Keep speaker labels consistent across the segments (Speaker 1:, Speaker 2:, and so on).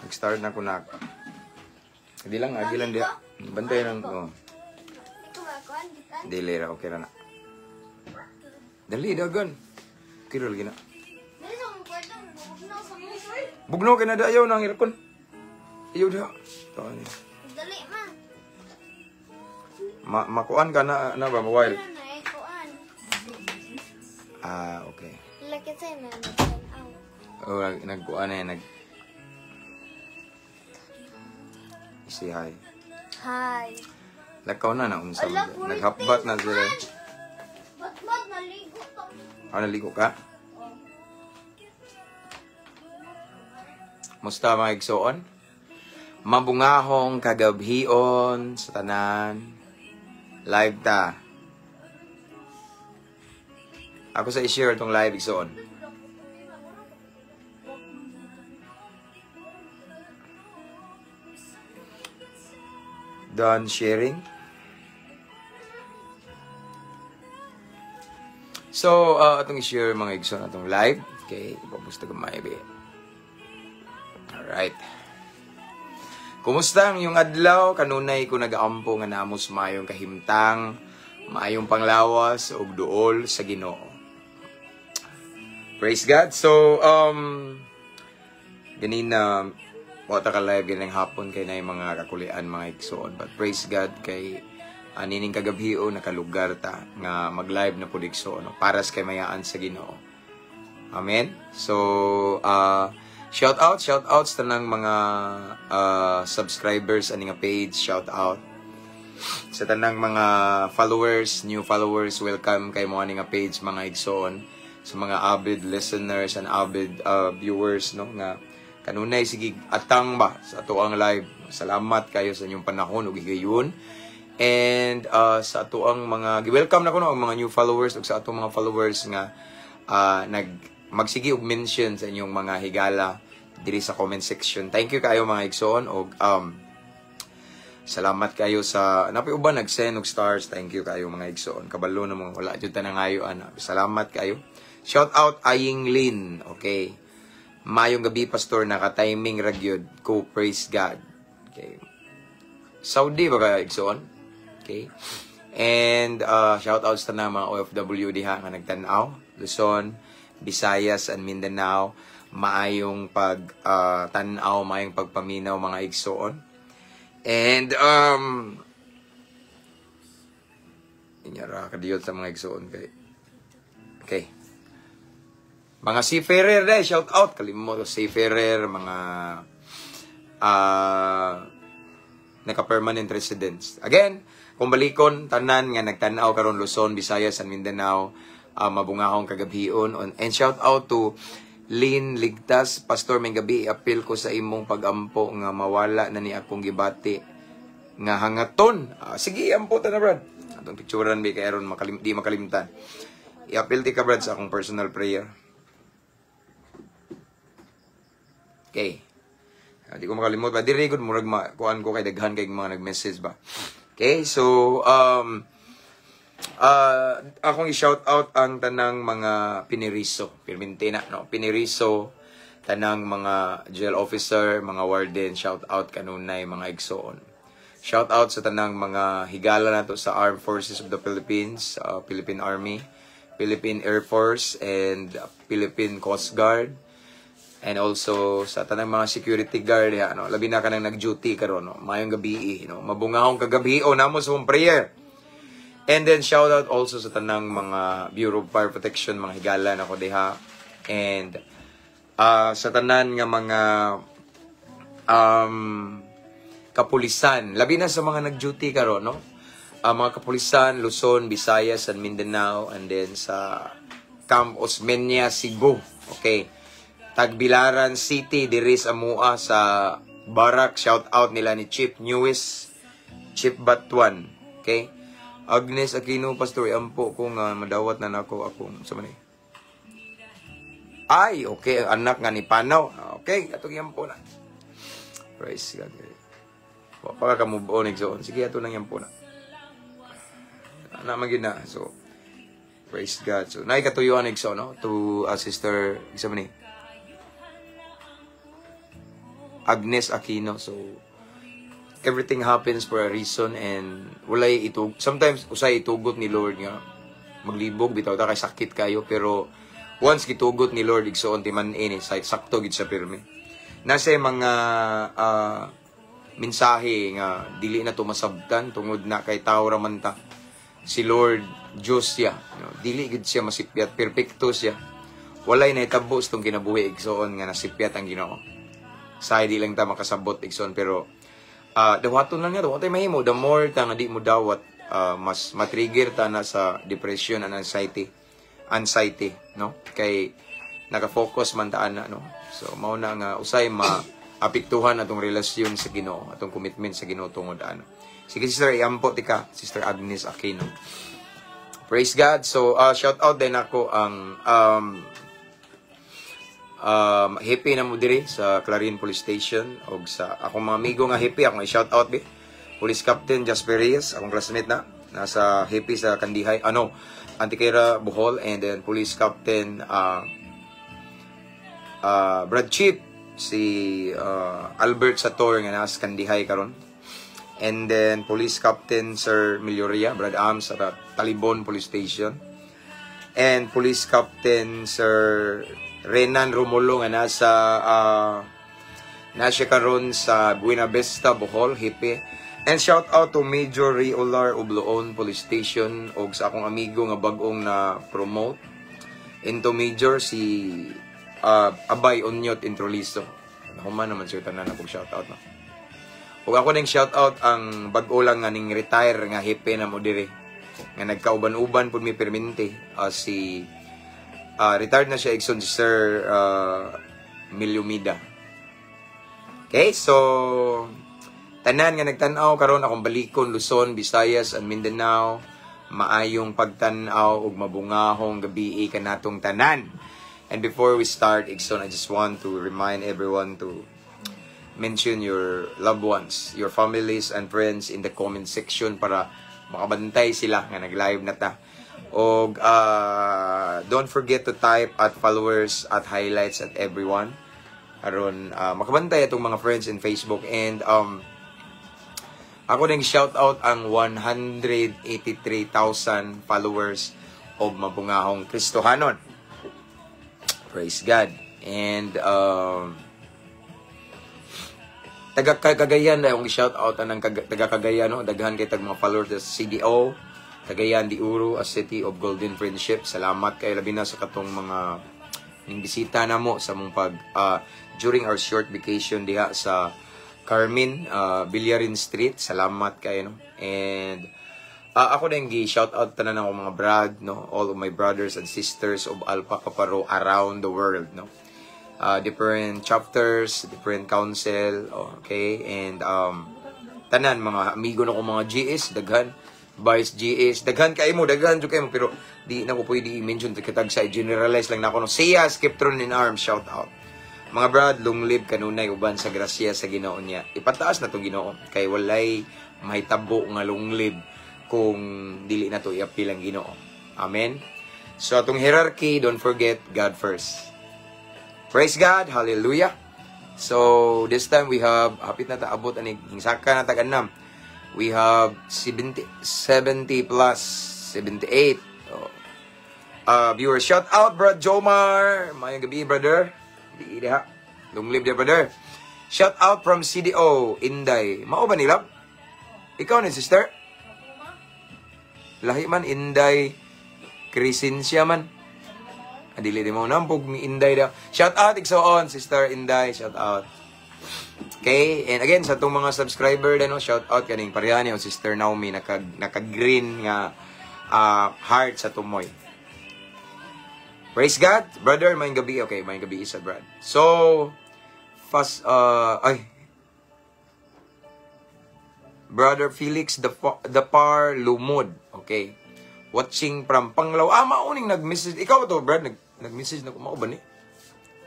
Speaker 1: Nag-start na ko na. Hindi lang, agilan dia. Bantay lang ko. Dili ra, okay ra na. Dali, dagan. Okay ra lagi na. Bugnaw ka na dayaw ng aircon. Ayaw da.
Speaker 2: Dali,
Speaker 1: Makuan ka na ba, mawile? Okay.
Speaker 2: Lakit sa'yo na nag-out.
Speaker 1: Oh, nagkuan na, say hi.
Speaker 2: Hi.
Speaker 1: Lakaw na unsa naghapbat na sila.
Speaker 2: Ba't naligo to?
Speaker 1: Naligo ka? Musta mga igsoon? Mabungahong kagabhion sa tanan. Live ta. Ako sa i-share itong live igsoon. Done sharing. So, itong i-share mga igsoon itong live. Okay, ipapusta ko maibi. Alright. Kumusta ang iyong adlaw? Kanunay ko nag-aampo nga namos mayong kahimtang, mayong panglawas ug duol sa Ginoo. Praise God. So, ganina wata ka live ganang hapon kay na yung mga kakulian mga igsoon. But praise God kay nining kagabhio nakalugar ta nga mag-live na pud igsoon para sa kay mayaan sa Ginoo. Amen. So, shout out sa tanang mga subscribers ani nga page, shout out sa tanang mga followers, new followers, welcome kay mo ani nga page mga igsoon, sa mga avid listeners and avid viewers no nga kanunay sige atang ba sa ato ang live. Salamat kayo sa inyong panahon ug higayon. And sa ato ang mga welcome na ko no ang mga new followers ug sa ato mga followers nga magsige og mention sa inyong mga higala diri sa comment section. Thank you kayo mga igsoon og salamat kayo sa napi uban nag-send og stars. Thank you kayo mga igsoon. Kabalo na mga wala jud ta nangayo ana. Salamat kayo. Shout out Aying Lin. Okay. Mayong gabi pastor naka-timing ra gyud ko, praise God. Okay. Saudi ba ka igsoon? Okay. And shout outs ta na mga OFW diha nga nagtan-aw, Luzon, Visayas and Mindanao. Maayong tan-aw, maayong pagpaminaw mga igsoon. And inyara kadiyot sa mga igsoon kay. Okay. Mga seafarer dahil, shout out. Kalimot seafarer, mga naka-permanent residents. Again, kung balikon, tanan nga nagtanaw karon Luzon, Visayas, and Mindanao, mabungahong kagabhion. And shout out to Lynn Ligtas, Pastor, may gabi, appeal ko sa imong pag-ampo nga mawala na ni akong gibati nga hangaton. Sige, ampo ta na, Brad. Atong picturean bi kay aron di makalimtan. I-appeal ti ka, Brad, sa akong personal prayer. Okay. Hindi ko makalimot ba? Diri good murag kuan ko kay daghan kay mga nag-message ba. Okay, so akong i-shout out ang tanang mga piniriso, pirmintina no, piniriso, tanang mga jail officer, mga warden, shout out kanunay mga igsoon. Shout out sa tanang mga higala nato sa Armed Forces of the Philippines, Philippine Army, Philippine Air Force, and Philippine Coast Guard. And also sa tanang mga security guard ya, no, labi na kanang nag-duty karon no, mayong gabi no, mabungahong kagabi o namo sa prayer. And then shout out also sa tanang mga Bureau of Fire Protection, mga higala na ko diha. And sa tanan nga mga kapulisan, labi na sa mga nag-duty karon no, mga kapulisan Luzon, Visayas, and Mindanao, and then sa Camp Osmeña, Cebu. Okay. Tagbilaran City, diri sa Mua, sa Barak, shout out nila ni Chief Newis, Chief Batuan. Okay? Agnes Aquino, Pastor, ampo ko nga madawat na nako akong sa manay. Ay, okay, anak nga ni Panaw. Okay, atong yampo na. Praise God. Wapa ka move on, so sige, ato nang yampo na. Na magin na. So, praise God. So, naikatuyuan so, no? To Sister, isa man Agnes Aquino. So, everything happens for a reason and walay itug. Sometimes, usay itugot ni Lord nga. Maglibog, bitaw ta kay sakit kayo. Pero, once gitugot ni Lord, igsoon timan ini, sakto gid sa pirme. Nasa mga mensahe nga dili na to masabtan tungod na kay tao raman ta. Si Lord Diyos siya, dili gid siya masipyat, perfecto siya. Walay na itabo itong kinabuhi igsoon nga nasipyat ang Ginoo. Say di lang ta makasabot igsoon pero dawaton lang nga daw tay mahimo the more ta nga di mo dawat mas matrigger ta na sa depression and anxiety no kay naka-focus man ta ana no. So mao na nga usay maapektuhan atong relasyon sa Ginoo, atong commitment sa Ginoo tungod ano. Sige, Sister, iampo tika, Sister Agnes Aquino. Praise God. So, shout out din ako ang happy na mo diri sa Clarion Police Station o sa akong mga amigo nga happy, akong i-shout out be. Police Captain Jasper Reyes, akong classmate na, nasa happy sa Kandihay, Antiquera, Bohol, and then Police Captain Brad Chief, si Albert Sator nga nasa Kandihay karon. And then, Police Captain Sir Milioria, Brad Ams, sa Talibon Police Station. And Police Captain Sir Renan Romulo, nga nasa karon sa Buena Vista, Bohol, Hipe. And shout out to Major Riolar Ubloon Police Station, o sa akong amigo nga bagong na promote. Into Major, si Abay Onyot Introliso. Nakuman naman sir, tanan na shout out no. Ug ako ning shout out ang bag-o lang nga ning retire nga hipe na mo diri nga nagkauban-uban pud mi permente si retired na siya igsoon si Sir Milyumida. Okay, so tanan nga nagtan-aw karon akong balikon Luzon, Visayas and Mindanao, maayong pagtan-aw ug mabungahong gabi kanatong tanan. And before we start igsoon, I just want to remind everyone to mention your loved ones, your families and friends in the comment section para makabantay sila nga nag-live na ta. Og don't forget to type at followers at highlights at everyone. Aron makabantay atong mga friends in Facebook. And ako ding shout out ang 183,000 followers of Mabungahong Kristohanon. Praise God. And taga Cagayan na yung shout out ng taga Cagayan no, daghan kay tag mga followers sa CDO Cagayan de Oro, a city of golden friendship. Salamat kay labi na sa katong mga ning bisita namo sa mong pag during our short vacation diha sa Carmen Villarin Street. Salamat kay no. And ako din gi shout out tanan ako mga brad no, all of my brothers and sisters of Alpha Kaparo around the world no. Different chapters, different council, okay, and tanan mga amigo na ko mga GS, daghan, vice GS, daghan kayo mo, pero di na ko pwede i-mention kitag sa generalize lang na ako no. Siya, Skeptron in Arms, shout out. Mga brad, long live kanunay uban sa grasya sa Ginoo niya. Ipataas na tong Ginoo kay walay mahitabo nga long live kung dili na to i-appeal ang Ginoo. Amen. So atong hierarchy, don't forget God first. Praise God, hallelujah. So this time we have hapit na ta abot ani hingsaka na taganam. We have 70 plus 78. Viewers, shout out Brad Jomar. Mayang gabi brother. Di ha. Long live there brother. Shout out from CDO Inday. Mao ba nila? Ikaw ni sister? Lahi man Inday Crescencia man. Adili di mo nampog mi Inday daw. Shout out igsoon Sister Inday, shout out. Okay, and again sa tong mga subscriber no, shout out kaning parehani o Sister Naomi naka-green nga heart sa tumoy. Praise God, brother, maayong gabi. Okay, maayong gabi isa, Brad. So, Brother Felix the Par Lumod. Okay. Watching from Panglao. Mauning nag-message. Ikaw to, Brad? Nag-message na ko. Mao ba ni?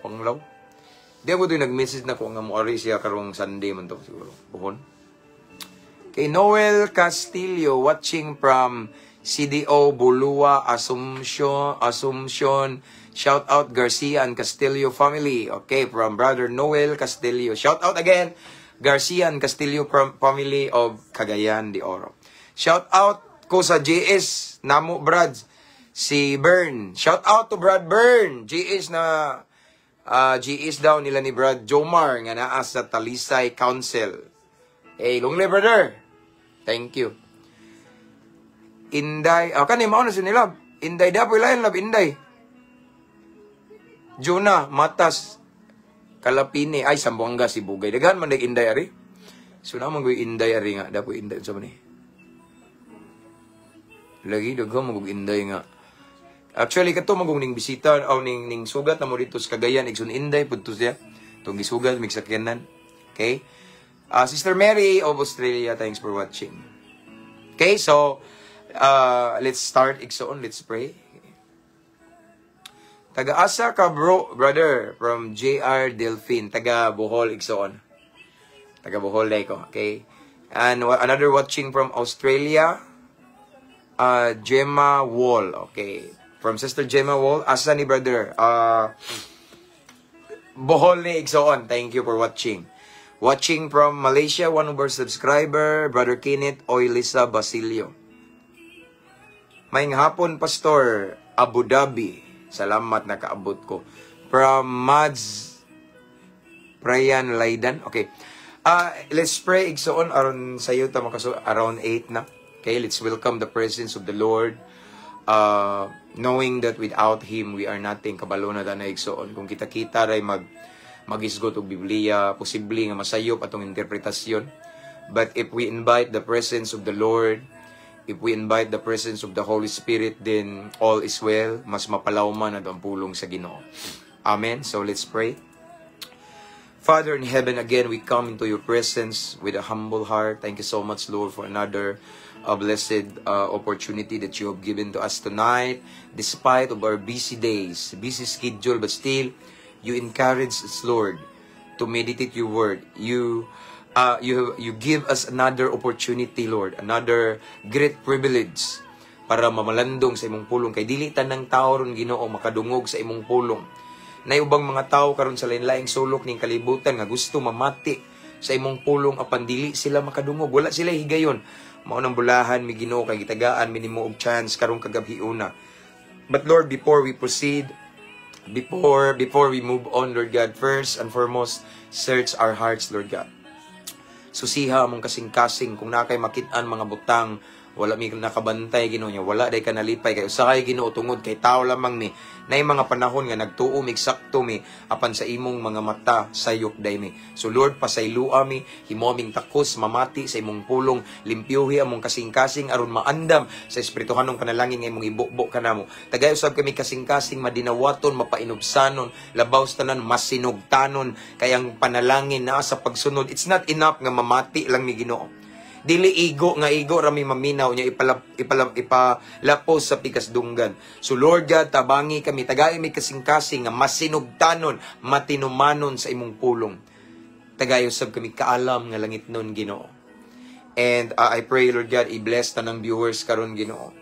Speaker 1: Panglao? Di ako to nag-message na ko nga mo siya karong Sunday man to siguro. Buhon. Kay Noel Castillo watching from CDO Bulua Assumption. Shout out Garcia and Castillo family. Okay, from Brother Noel Castillo. Shout out again Garcia and Castillo family of Cagayan de Oro. Shout out ko sa JS Namo Brad si Bern. Shout out to Brad Bern. JS na GS daw nila ni Brad Jomar nga naa sa Talisay Council. Hey, lonely brother. Thank you. Inday, kanay mao na si nila. Inday dapoy lain lab Inday. Juna Matas Kalapine ay Sambuanga si Bugay. Daghan man day Inday ari. So na man Inday ari nga dapoy Inday sa man ni. Lagi daghan mo Inday nga. Actually, kato magong bisita o ning sugat na mo dito sa Cagayan, Igsoon Inday, punto siya. Itong gisugat, may sakyanan. Okay? Sister Mary of Australia, thanks for watching. Okay, so, let's start, Igsoon, let's pray. Taga-asa ka, brother, from JR Delphine, taga Bohol, Igsoon. Taga Bohol, ko, okay? And another watching from Australia, Gemma Wall, okay? From Sister Gemma Wall, asa ni brother? Bohol ni Igsoon. Thank you for watching. Watching from Malaysia, one of our subscriber, Brother Kenneth Oilisa Basilio. Maayong hapon, Pastor, Abu Dhabi. Salamat, nakaabot ko. From Mads Prayan Laidan. Okay. Let's pray, Igsoon. Aron sayo, around 8 na. Okay, let's welcome the presence of the Lord. Knowing that without Him, we are nothing. Kabalo na na Igsoon. Kung kita-kita ray magisgot og Biblia, posible nga masayop atong interpretasyon. But if we invite the presence of the Lord, if we invite the presence of the Holy Spirit, then all is well. Mas mapalawman ang pulong sa Ginoo. Amen. So let's pray. Father in heaven, again, we come into your presence with a humble heart. Thank you so much, Lord, for another a blessed opportunity that you have given to us tonight, despite of our busy days, busy schedule, but still, you encourage us, Lord, to meditate your word. You give us another opportunity, Lord, another great privilege para mamalandong sa imong pulong. Kay dili tanang tao ron Ginoo makadungog sa imong pulong. Nay ubang mga tao karon sa lain-laing sulok ning kalibutan nga gusto mamati sa imong pulong apan dili sila makadungog, wala sila higayon. Mao nang bulahan mi Ginoo kay gitagaan mi nimo og chance karong kagabiuna. But Lord, before we proceed, before we move on, Lord God, first and foremost, search our hearts, Lord God. Susiha among kasing-kasing kung nakay makit-an mga butang, wala mi nakabantay Ginoo niya, wala day kanalipay kay usahay Ginoo tungod kay tao lamang ni. Nay mga panahon nga nagtuo mi eksakto mi apan sa imong mga mata sayop day mi. So Lord, pasaylua mi, himo aming takos mamati sa imong pulong, limpyuhi among kasing-kasing aron maandam sa espirituhanong kanalangin nga imong ibukbok kanamo. Tagay usab kami kasing-kasing madinawaton, mapainubsanon, labaw sa tanan masinugtanon kay ang panalangin naa sa pagsunod. It's not enough nga mamati lang mi Ginoo. Dili igo rami maminaw niya ipalapos sa pikasdunggan. So Lord God, tabangi kami, tagay mi kasing-kasing nga masinugtanon, matinumanon sa imong pulong. Tagay usab kami kaalam nga langit nun Ginoo. And I pray Lord God, i-bless tanang viewers karon Ginoo.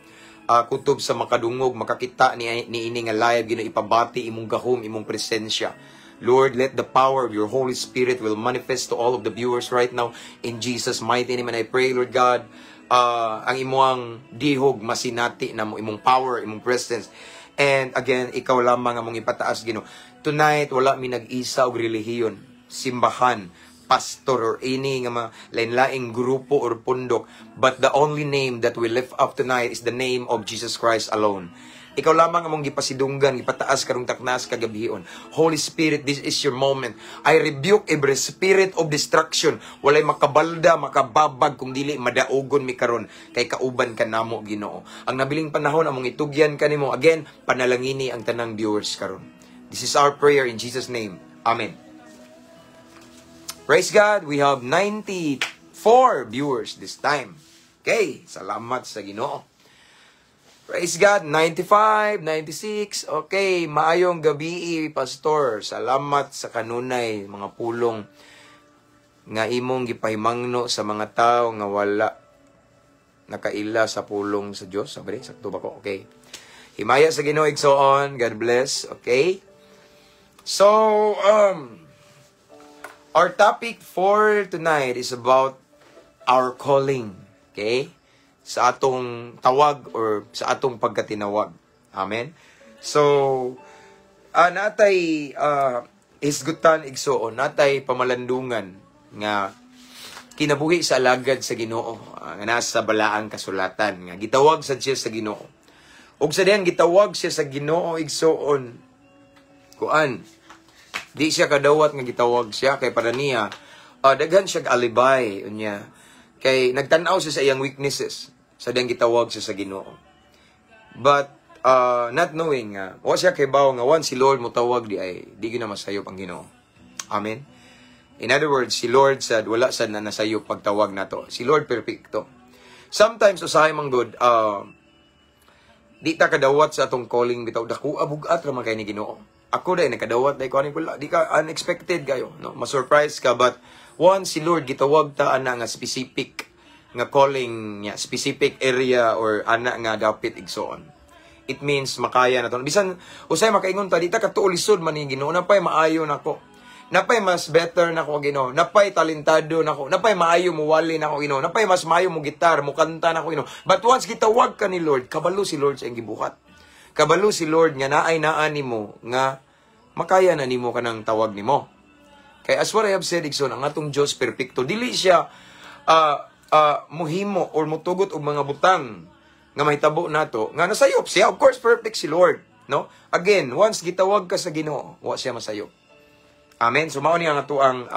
Speaker 1: Kutob sa makadungog, makakita ni ini nga live Ginoo, ipabati imong gahom, imong presensya. Lord, let the power of your Holy Spirit will manifest to all of the viewers right now in Jesus' mighty name. And I pray, Lord God, ang imuang dihog masinati na mo, imong power, imong presence. And again, ikaw lamang among ipataas, Ginoo. Tonight, wala mi nag-isa og relihiyon, simbahan, pastor, or any nga lain-laing grupo or pundok. But the only name that we lift up tonight is the name of Jesus Christ alone. Ikaw lamang among gipasidunggan, ipataas karong taknas kagabihon. Holy Spirit, this is your moment. I rebuke every spirit of destruction. Walay makabalda, makababag, kung dili madaugon mi karon kay kauban ka namo Ginoo. Ang nabiling panahon among itugyan kanimo. Again, panalangini ang tanang viewers karon. This is our prayer in Jesus' name. Amen. Praise God. We have 94 4 viewers this time. Okay, salamat sa Ginoo. Praise God, 95, 96. Okay, maayong gabi, Pastor. Salamat sa kanunay, mga pulong nga imong gipahimangno sa mga tao nga wala nakaila sa pulong sa Dios. Sabi, sakto ba ko? Okay. Himaya sa Ginoo igsoon. God bless. Okay? So, our topic for tonight is about our calling. Okay? Sa atong tawag or sa atong pagkatinawag. Amen? So, natay isgutan igsoon, natay pamalandungan nga kinabuhi sa alagad sa Ginoo, nga nasa balaang kasulatan, nga gitawag sad siya sa Ginoo. Ug sa diyan gitawag siya sa Ginoo igsoon, kuan, di siya kadawat nga gitawag siya, kay para niya, daghan siya alibay, unya. Kay nagtanaw siya sa iyang weaknesses, sa diyang gitawag siya sa Ginoo. But, not knowing nga, wa siya kay bawo nga once si Lord mo tawag di ay di gyud na masayop ang Ginoo. Amen. In other words, si Lord said wala sad na nasayop pagtawag nato. Si Lord perfecto. Sometimes usahay man good, di ta kadawat sa atong calling bitaw dako abugat ra man kay ni Ginoo. Ako dai nakadawat dai ko ani wala di ka unexpected kayo, no? Ma-surprise ka, but once si Lord gitawag ta ana nga specific nga calling niya, specific area or ana nga dapit igsoon. It means makaya na to. Bisan usay makaingon ta di ta katuol lisod man ni Ginoo, napay maayo nako. Napay mas better nako Ginoo. Napay talentado nako. Napay maayo mo wali nako Ginoo. Napay mas maayo mo gitar, mo kanta nako Ginoo. But once gitawag ka ni Lord, kabalo si Lord sa iyang gibuhat. Kabalo si Lord nga naay naan nimo nga makaya na nimo kanang tawag nimo. Kay as what I have said igsoon, ang atong Dios perfecto. Dili siya muhimo or mutugot og mga butang nga mahitabo nato nga nasayop siya. Of course perfect si Lord, no? Again, once gitawag ka sa Ginoo, wa siya masayop. Amen. So mao ni ang ato ang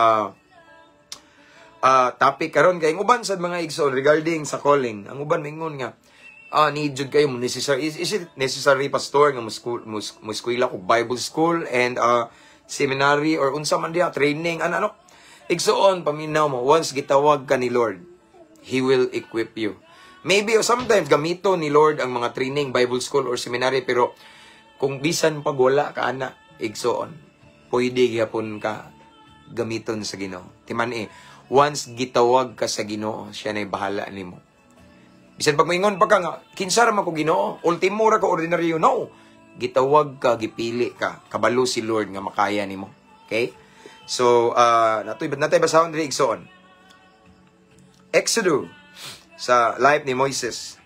Speaker 1: topic karon kay uban sad mga igsoon regarding sa calling. Ang uban mingon nga need jud kayo necessary, is it necessary pastor nga muskwila ko Bible school and seminary or unsa man dia training ano igsoon paminaw mo once gitawag ka ni Lord, He will equip you. Maybe or sometimes gamito ni Lord ang mga training, Bible school or seminary, pero kung bisan pag wala ka ana igsoon, pwede gyapon ka gamiton sa Ginoo. Timan once gitawag ka sa Ginoo, siya na'y bahala nimo. Bisan pag maingon pa ka nga, kinsa ra man ko Ginoo, ultimo ra ka ordinaryo, no. Gitawag ka, gipili ka, kabalo si Lord nga makaya nimo. Okay? So, natay basahon diri igsoon. Exodo sa life ni Moises.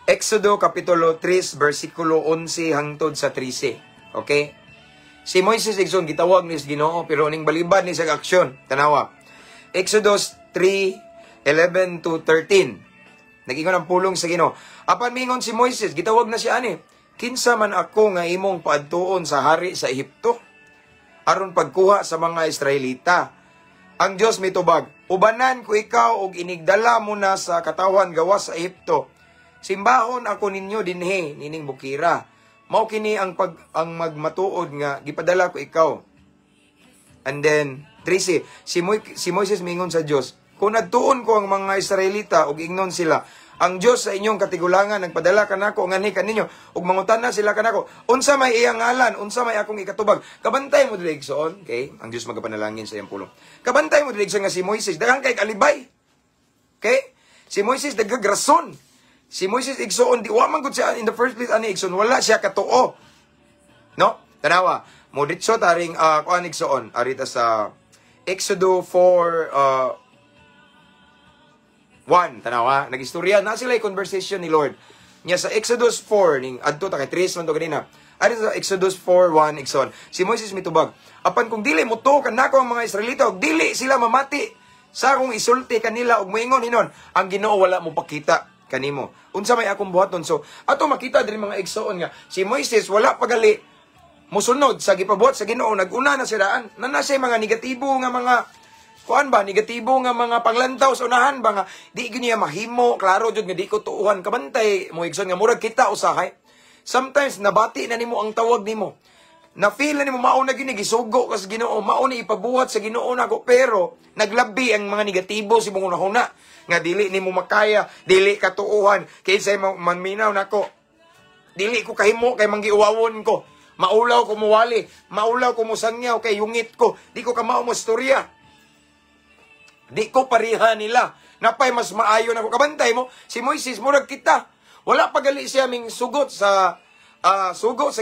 Speaker 1: Exodo kapitulo 3 bersikulo 11 hangtod sa 13. Okay? Si Moises igsoon gitawag ni Ginoo pero ning balibad ni sa aksyon. Tanawa. Exodus 3:11 to 13. Nagingon ang pulong sa Ginoo. Apan mingon si Moises, gitawag na siya ani. Kinsa man ako nga imong paadtuon sa hari sa Ehipto aron pagkuha sa mga Israelita. Ang Dios mitubag, ubanan ko ikaw og inigdala mo na sa katawan gawas sa Ehipto. Simbahon ako ninyo dinhi nining bukira. Mao kini ang magmatuod nga gipadala ko ikaw. And then 13, si Moises mingon sa Dios, kung nagtuon ko ang mga Israelita og ingnon sila, ang Dios sa inyong katigulangan nagpadala kanako nganhi kaninyo ug mangutana sila kanako, unsa may iyang ngalan, unsa may akong ikatubag. Kabantay mo diri igsoon, okay? Ang Dios magapanalangin sa iyang pulong. Kabantay mo diri igsoon nga si Moises daghang kay alibay. Okay? Si Moises daghang rason. Si Moises igsoon di wa man gud siya in the first place ani igsoon, wala siya katuo. No? Tanawa, mo ditso taring kuan igsoon arita sa Exodo 4 1, tanawa, nagistorya na sila conversation ni Lord. Nya sa Exodus 4 ning adto ta kay 3 man to ganina. Ari sa Exodus 4:1 igsoon. Si Moises mitubag, apan kung dili mo to kanako ang mga Israelita og dili sila mamati sa akong isulti kanila og moingon hinon, ang Ginoo wala mo pakita kanimo. Unsa may akong buhaton? So ato makita diri mga igsoon nga si Moises wala pagali mosunod sa gipabuhat sa Ginoo, naguna na siraan. Nana siya mga negatibo nga mga kuan ba, negatibo nga mga panglantaw sa unahan ba nga, di giniya mahimo, klaro jud nga di ko tuuhan, kabantay mo igsoon nga murag kita usahay. Sometimes nabati na nimo ang tawag nimo. na feel na mo mauna gini gisugo kas Ginoo, mauna ipabuhat sa Ginoo nako, pero naglabi ang mga negatibo si mong una nga dili nimo makaya, dili katuuhan kaysa manminaw nako. Dili ko kahimo kay manggiuwawon ko. Maulaw ko muwali, maulaw ko musangyaw kay yungit ko. Di ko kamao mo istorya. Di ko pariha nila. Napay mas maayo na ko. Kabantay mo, si Moises, murag kita. Wala pagali siya ming sugot sa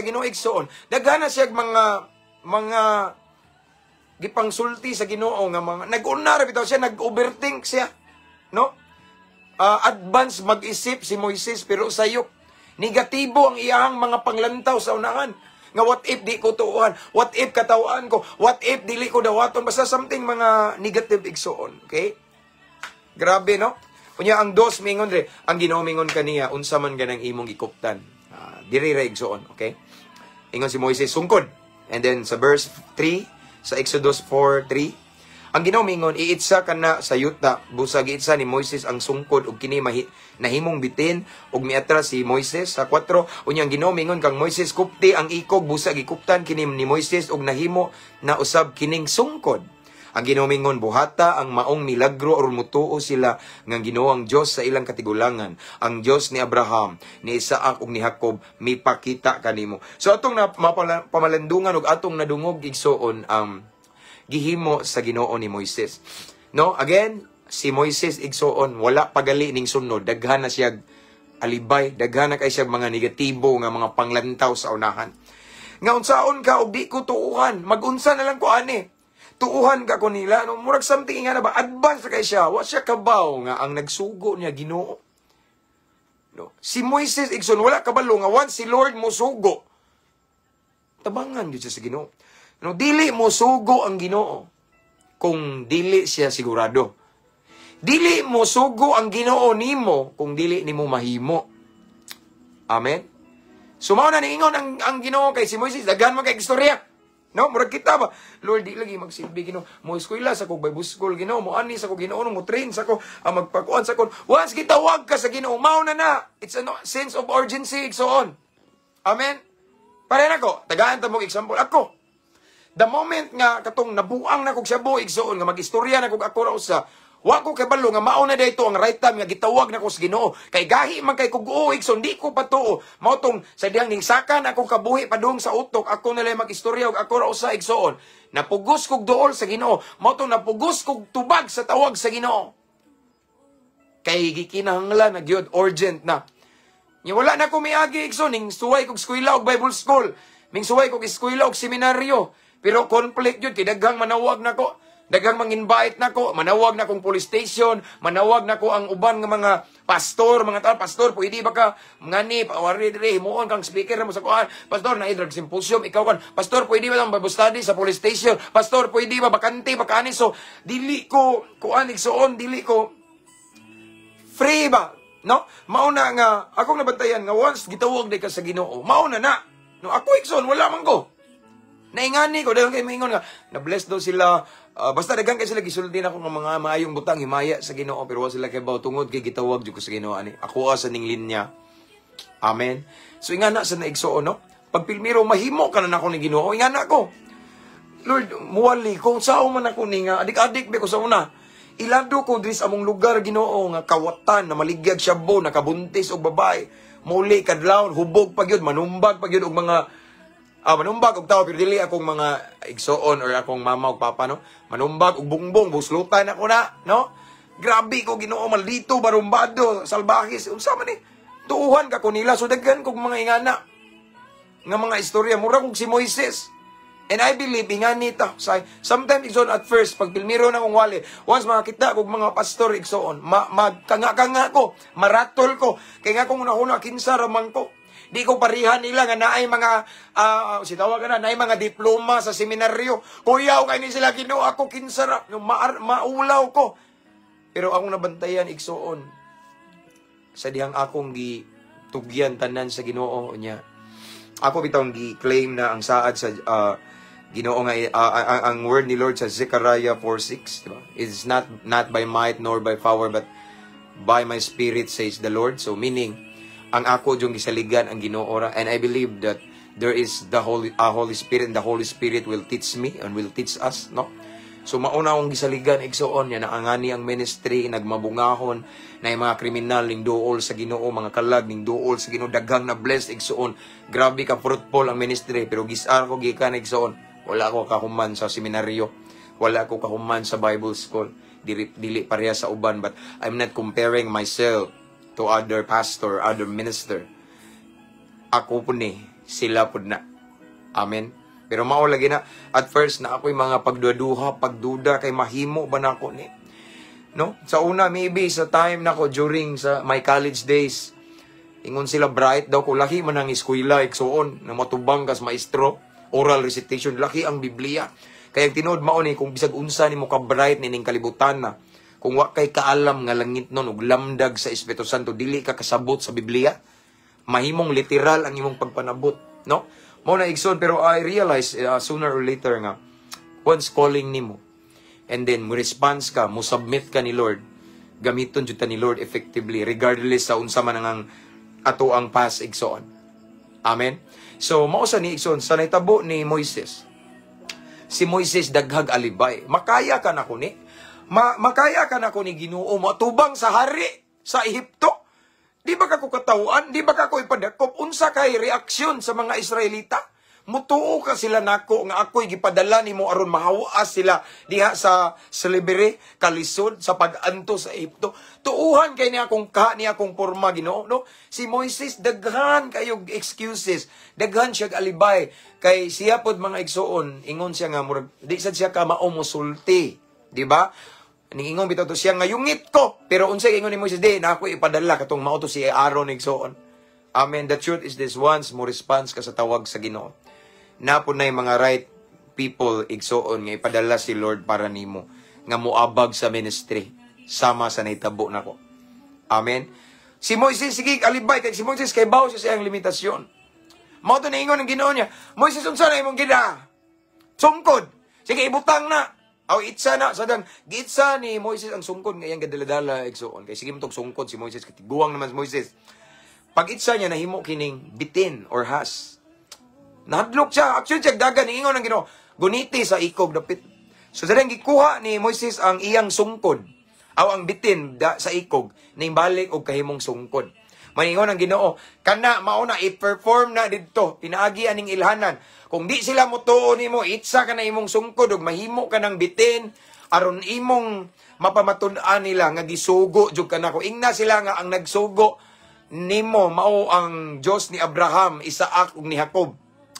Speaker 1: Ginoo igsoon. Daghana siya mga gipangsulti sa Ginoo nga mga nag-unar bitaw siya, nag-overthink siya. No? Advance mag-isip si Moises pero sayop. Negatibo ang iyang mga panglantaw sa unahan. Nga what if di ko tuuhan? What if katawaan ko? What if dili ko dawaton? Basta something mga negative igsoon. Okay? Grabe, no? Kunya ang dos mingon re, ang Ginoo mingon kaniya, unsa man ganang imong gikuptan. Diri ra igsoon, okay? Ingon si Moises sungkod. And then sa verse 3 sa Exodus 4:3, ang Ginoo mingon, iitsa kana sa yuta, busag iitsa ni Moises ang sungkod ug kini nahimong bitin ug miatras si Moises. Sa 4, unyang Ginoo mingon kang Moises, kupti ang ikog, busag gikuptan kini ni Moises ug nahimo na usab kining sungkod. Ang Ginoo mingon, buhata ang maong milagro or mutuo sila nga Ginoo ang Dios sa ilang katigulangan, ang Dios ni Abraham, ni Isaac ug ni Jacob, mipakita kanimo. So atong pamalandungan ug atong nadungog igsoon gihimo sa Ginoo ni Moises. No, again, si Moises igsoon wala pagali ning sunod, daghan na siya alibay, daghan na kay siya mga negatibo nga mga panglantaw sa unahan. Nga unsaon ka og di ko tuuhan, magunsa na lang ko ani. Tuuhan ka ko nila, no, murag something nga na ba advance kay siya, wa siya kabaw nga ang nagsugo niya Ginoo. No, si Moises igsoon wala kabalo nga once si Lord mo sugo, tabangan gyud siya sa Ginoo. No, dili mo sugo ang Ginoo kung dili siya sigurado. Dili mo sugo ang Ginoo nimo kung dili nimo mahimo. Amen. Sumaw na niingon ang Ginoo kay si Moises, daghan man kay istorya. No, murag kita ba? Lord, di lagi magsilbi Ginoo. Mo eskwela sa kog Bible school Ginoo, mo ani sa kog Ginoo, mo train sa ko, magpakuan sa ko. Once gitawag ka sa Ginoo, mao na. It's a sense of urgency so on. Amen. Pare nako, tagaan ta mo example ako. The moment nga katong nabuang na kog siya buig soon nga magistorya na kog ako ra usa, wa ko kay balo nga mao na dayto ang right time nga gitawag na ko sa Ginoo. Kay gahi man kay kog uig so di ko patuo. Mao tong sa dihang ningsakan akong kabuhi padung sa utok, ako na lang magistorya og ako ra usa igsoon. Napugos kog duol sa Ginoo. Mao tong napugos kog tubag sa tawag sa Ginoo. Kay gikinahanglan na gyud urgent na. Nya wala na ko miagi igsoon ning suway kog eskwela og Bible school. Ming suway kog eskwela og seminaryo. Pero conflict yun, daghang manawag na ko. Daghang mang-invite na ko. Manawag na kong police station. Manawag na ko ang uban ng mga pastor. Mga tao, pastor, pwede ba ka ngani, himuon kang speaker na mo sa kuhan. Pastor, na-drug symposium, ikaw kan. Pastor, pwede ba ang Bible study sa police station? Pastor, pwede ba bakante, bakani? So, dili ko, kuhan, igsoon, dili ko, free ba? No? Mauna nga, akong nabantayan nga, once gitawag di ka sa Ginoo, mauna na. No, ako igsoon, wala man ko. Naingani ko, dahil kayo maingon nga, na-bless daw sila, basta dagang kayo sila gisulti na ako ng mga maayong butang, himaya sa Ginoo, pero wala sila kayo tungod, kay gitawag dyan ko sa Ginoo, ani. Ako sa ning linya. Amen. So, ingana sa naigsoon, no? Pagpilmiro, mahimo ka na ako ng Ginoo, ingana ko. Lord, muwali, kung saan man ako ni nga, adik-adik ba ko sa una, ilado ko dris among lugar, Ginoo, nga kawatan, na maligyag syabo, nakabuntis o babae, muli, kadlawon, hubog pag yun, manumbag pag yun, o mga, manumbag og tao pero dili akong mga igsoon or akong mama ug papa, no. Manumbag og bungbong, buslutan ako na, no. Grabe ko Ginoo, maldito, barumbado, salbahis. Unsa man ni? Tuuhan ka ko nila, so daghan kog mga ingana nga mga istorya mura kog si Moises. And I believe ingani ta. Sometimes igsoon at first pag pilmiro na kong wali, once makita kog mga pastor igsoon, magkanga-kanga ko, maratol ko, kay nga kung una-una kinsa raman ko. Di ko parihan nila nga naay mga sitawag na naay mga diploma sa seminaryo. Kuya, kay ni sila Ginoo, ako kinsara, maulaw ko. Pero akong nabantayan igsoon sa dihang akong gitugyan tanan sa Ginoo niya. Ako bitong gi-claim na ang saad sa Ginoo nga ang word ni Lord sa Zechariah 4:6, diba? It's not by might nor by power but by my spirit says the Lord. So meaning ang ako yung gisaligan ang Ginoo ra, and I believe that there is the Holy Spirit, and the Holy Spirit will teach me and will teach us, no? So mauna akong gisaligan igsoon niya naangani ang ministry nagmabungahon na yung mga kriminal ning duol sa Ginoo, mga kalag ning duol sa Ginoo, daghang na blessed igsoon. Grabe ka fruitful ang ministry, pero gisar ko gikan igsoon. Wala ako kahuman sa seminaryo, wala ako kahuman sa Bible school, dili pareha sa uban, but I'm not comparing myself to other pastor, other minister. Ako po ni, sila po na. Amen. Pero mao lagi na, at first na ako'y mga pagduduha, pagduda, kay mahimo ba na ako ni? No? Sa una, maybe sa time na ko during sa my college days, ingon sila bright daw ko, laki man ang eskwela, iksoon, na matubang kas maestro, oral recitation, laki ang Biblia. Kaya tinood mao ni, kung bisag unsa ni mo ka bright nining kalibutan na, kung wa kay kaalam nga langit nun, ug lamdag sa Espiritu Santo, dili ka kasabot sa Biblia, mahimong literal ang imong pagpanabot, no? Mo na igsoon, pero I realize sooner or later nga, once calling nimo, and then mo response ka, mo submit ka ni Lord, gamiton jud ta ni Lord effectively, regardless sa unsa man ang ato ang past igsoon. Amen? So, mausa ni igsoon, sa naitabo ni Moises, si Moises daghag alibay, makaya ka na ko ni, makaya ka na ko ni Ginoo, matubang sa hari sa Ehipto. Di ba ka ko katawaan? Di ba ka ko ipadakop? Unsa kay reaksyon sa mga Israelita? Mutuo ka sila nako nga ako'y gipadala nimo aron mahawaas sila diha sa Libere, kalisod sa pag-anto sa Ehipto. Tuuhan kay ni akong porma, Ginoo, no? Si Moises daghan kayog excuses, daghan siya alibay kay siya pod mga igsoon, ingon siya nga murag di sad siya ka mao mosulti, di ba? Ningingon bitaw to siya nga yungit ko. Pero unsay ingon ni Moises, di na ako ipadala katong mao to si Aaron igsoon. Amen. The truth is this, once mo response ka sa tawag sa Ginoo, napon na yung mga right people igsoon nga ipadala si Lord para nimo nga moabag sa ministry sama sa naitabo nako. Amen. Si Moises sige alibay kay si Moises kay bawo siya ang limitasyon. Mao to niingon ng Ginoo niya, Moises unsa na imong gina? Sungkod. Sige ibutang na. Aw itsa na sadang gitsa ni Moises ang sungkod nga iyang gadaladala igsoon. Kay sige mo tog sungkod si Moises katiguang naman si Moises. Pag itsa niya nahimo kining bitin or has. Nahadlok siya, actually siya dagan ingon ang Ginoo, guniti sa ikog dapit. So sadang gikuha ni Moises ang iyang sungkod. Aw ang bitin sa ikog ning balik og kahimong sungkod. Maingon ang Ginoo, kana mao na i-perform na didto, pinaagi aning ilhanan. Kung di sila mutuo nimo, itsa ka na imong sungkod ug mahimo ka ng bitin aron imong mapamatud-an nila nga gisugo jud kanako. Ingna sila nga ang nagsugo nimo mao ang Dios ni Abraham, Isaac ug ni Jacob.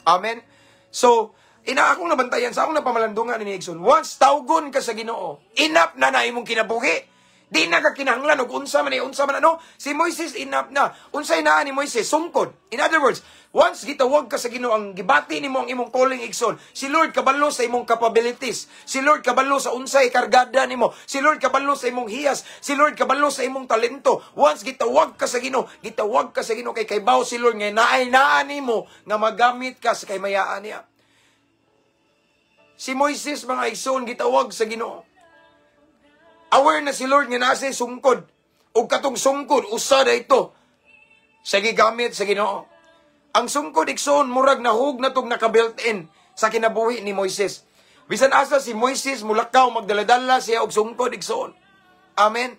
Speaker 1: Amen. So, akong nabantayan sa akong napamalandungan ni Nixon, once tawgon ka sa Ginoo, enough na imong kinabuhi. Di na ka kinahanglan og unsa man ano. Si Moises enough na. Unsay naa ni Moises sungkod. In other words, once gitawag ka sa Ginoo, ang gibati nimo ang imong calling igsoon, si Lord kabalo sa imong capabilities. Si Lord kabalo sa unsay kargada nimo. Si Lord kabalo sa imong hiyas. Si Lord kabalo sa imong talento. Once gitawag ka sa Ginoo, kay kaybaw si Lord nga naa nimo nga magamit ka sa kaymayaan niya. Si Moises mga igsoon gitawag sa Ginoo. Aware na si Lord nga nasa sungkod. O katong sungkod, usada ito. Sa gigamit sa Ginoo. Ang sungkod, iksoon, murag na hug na itong naka-built-in sa kinabuhi ni Moises. Bisan asa si Moises, mulakaw, magdaladala siya og sungkod, iksoon. Amen.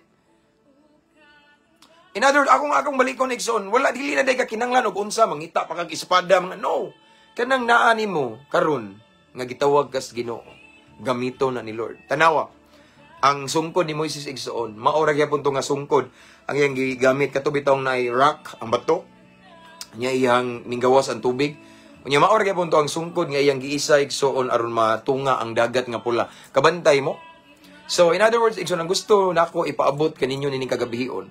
Speaker 1: In other words, akong balikon, iksoon, wala, dili na day ka kinanglan og unsa, mangita pa kag espada, mga no. Kanang naani mo, karon nga gitawag kas Ginoo. Gamito na ni Lord. Tanawa. Ang sungkod ni Moises igsoon, maora gyapon to nga sungkod ang iyang gigamit katubi tong na rock ang bato nya iyang minggawas ang tubig. Unya maora gyapon to ang sungkod nga iyang giisa igsoon aron matunga ang dagat nga pula. Kabantay mo. So in other words, igsoon ang gusto nako ipaabot kaninyo nining kagabihon.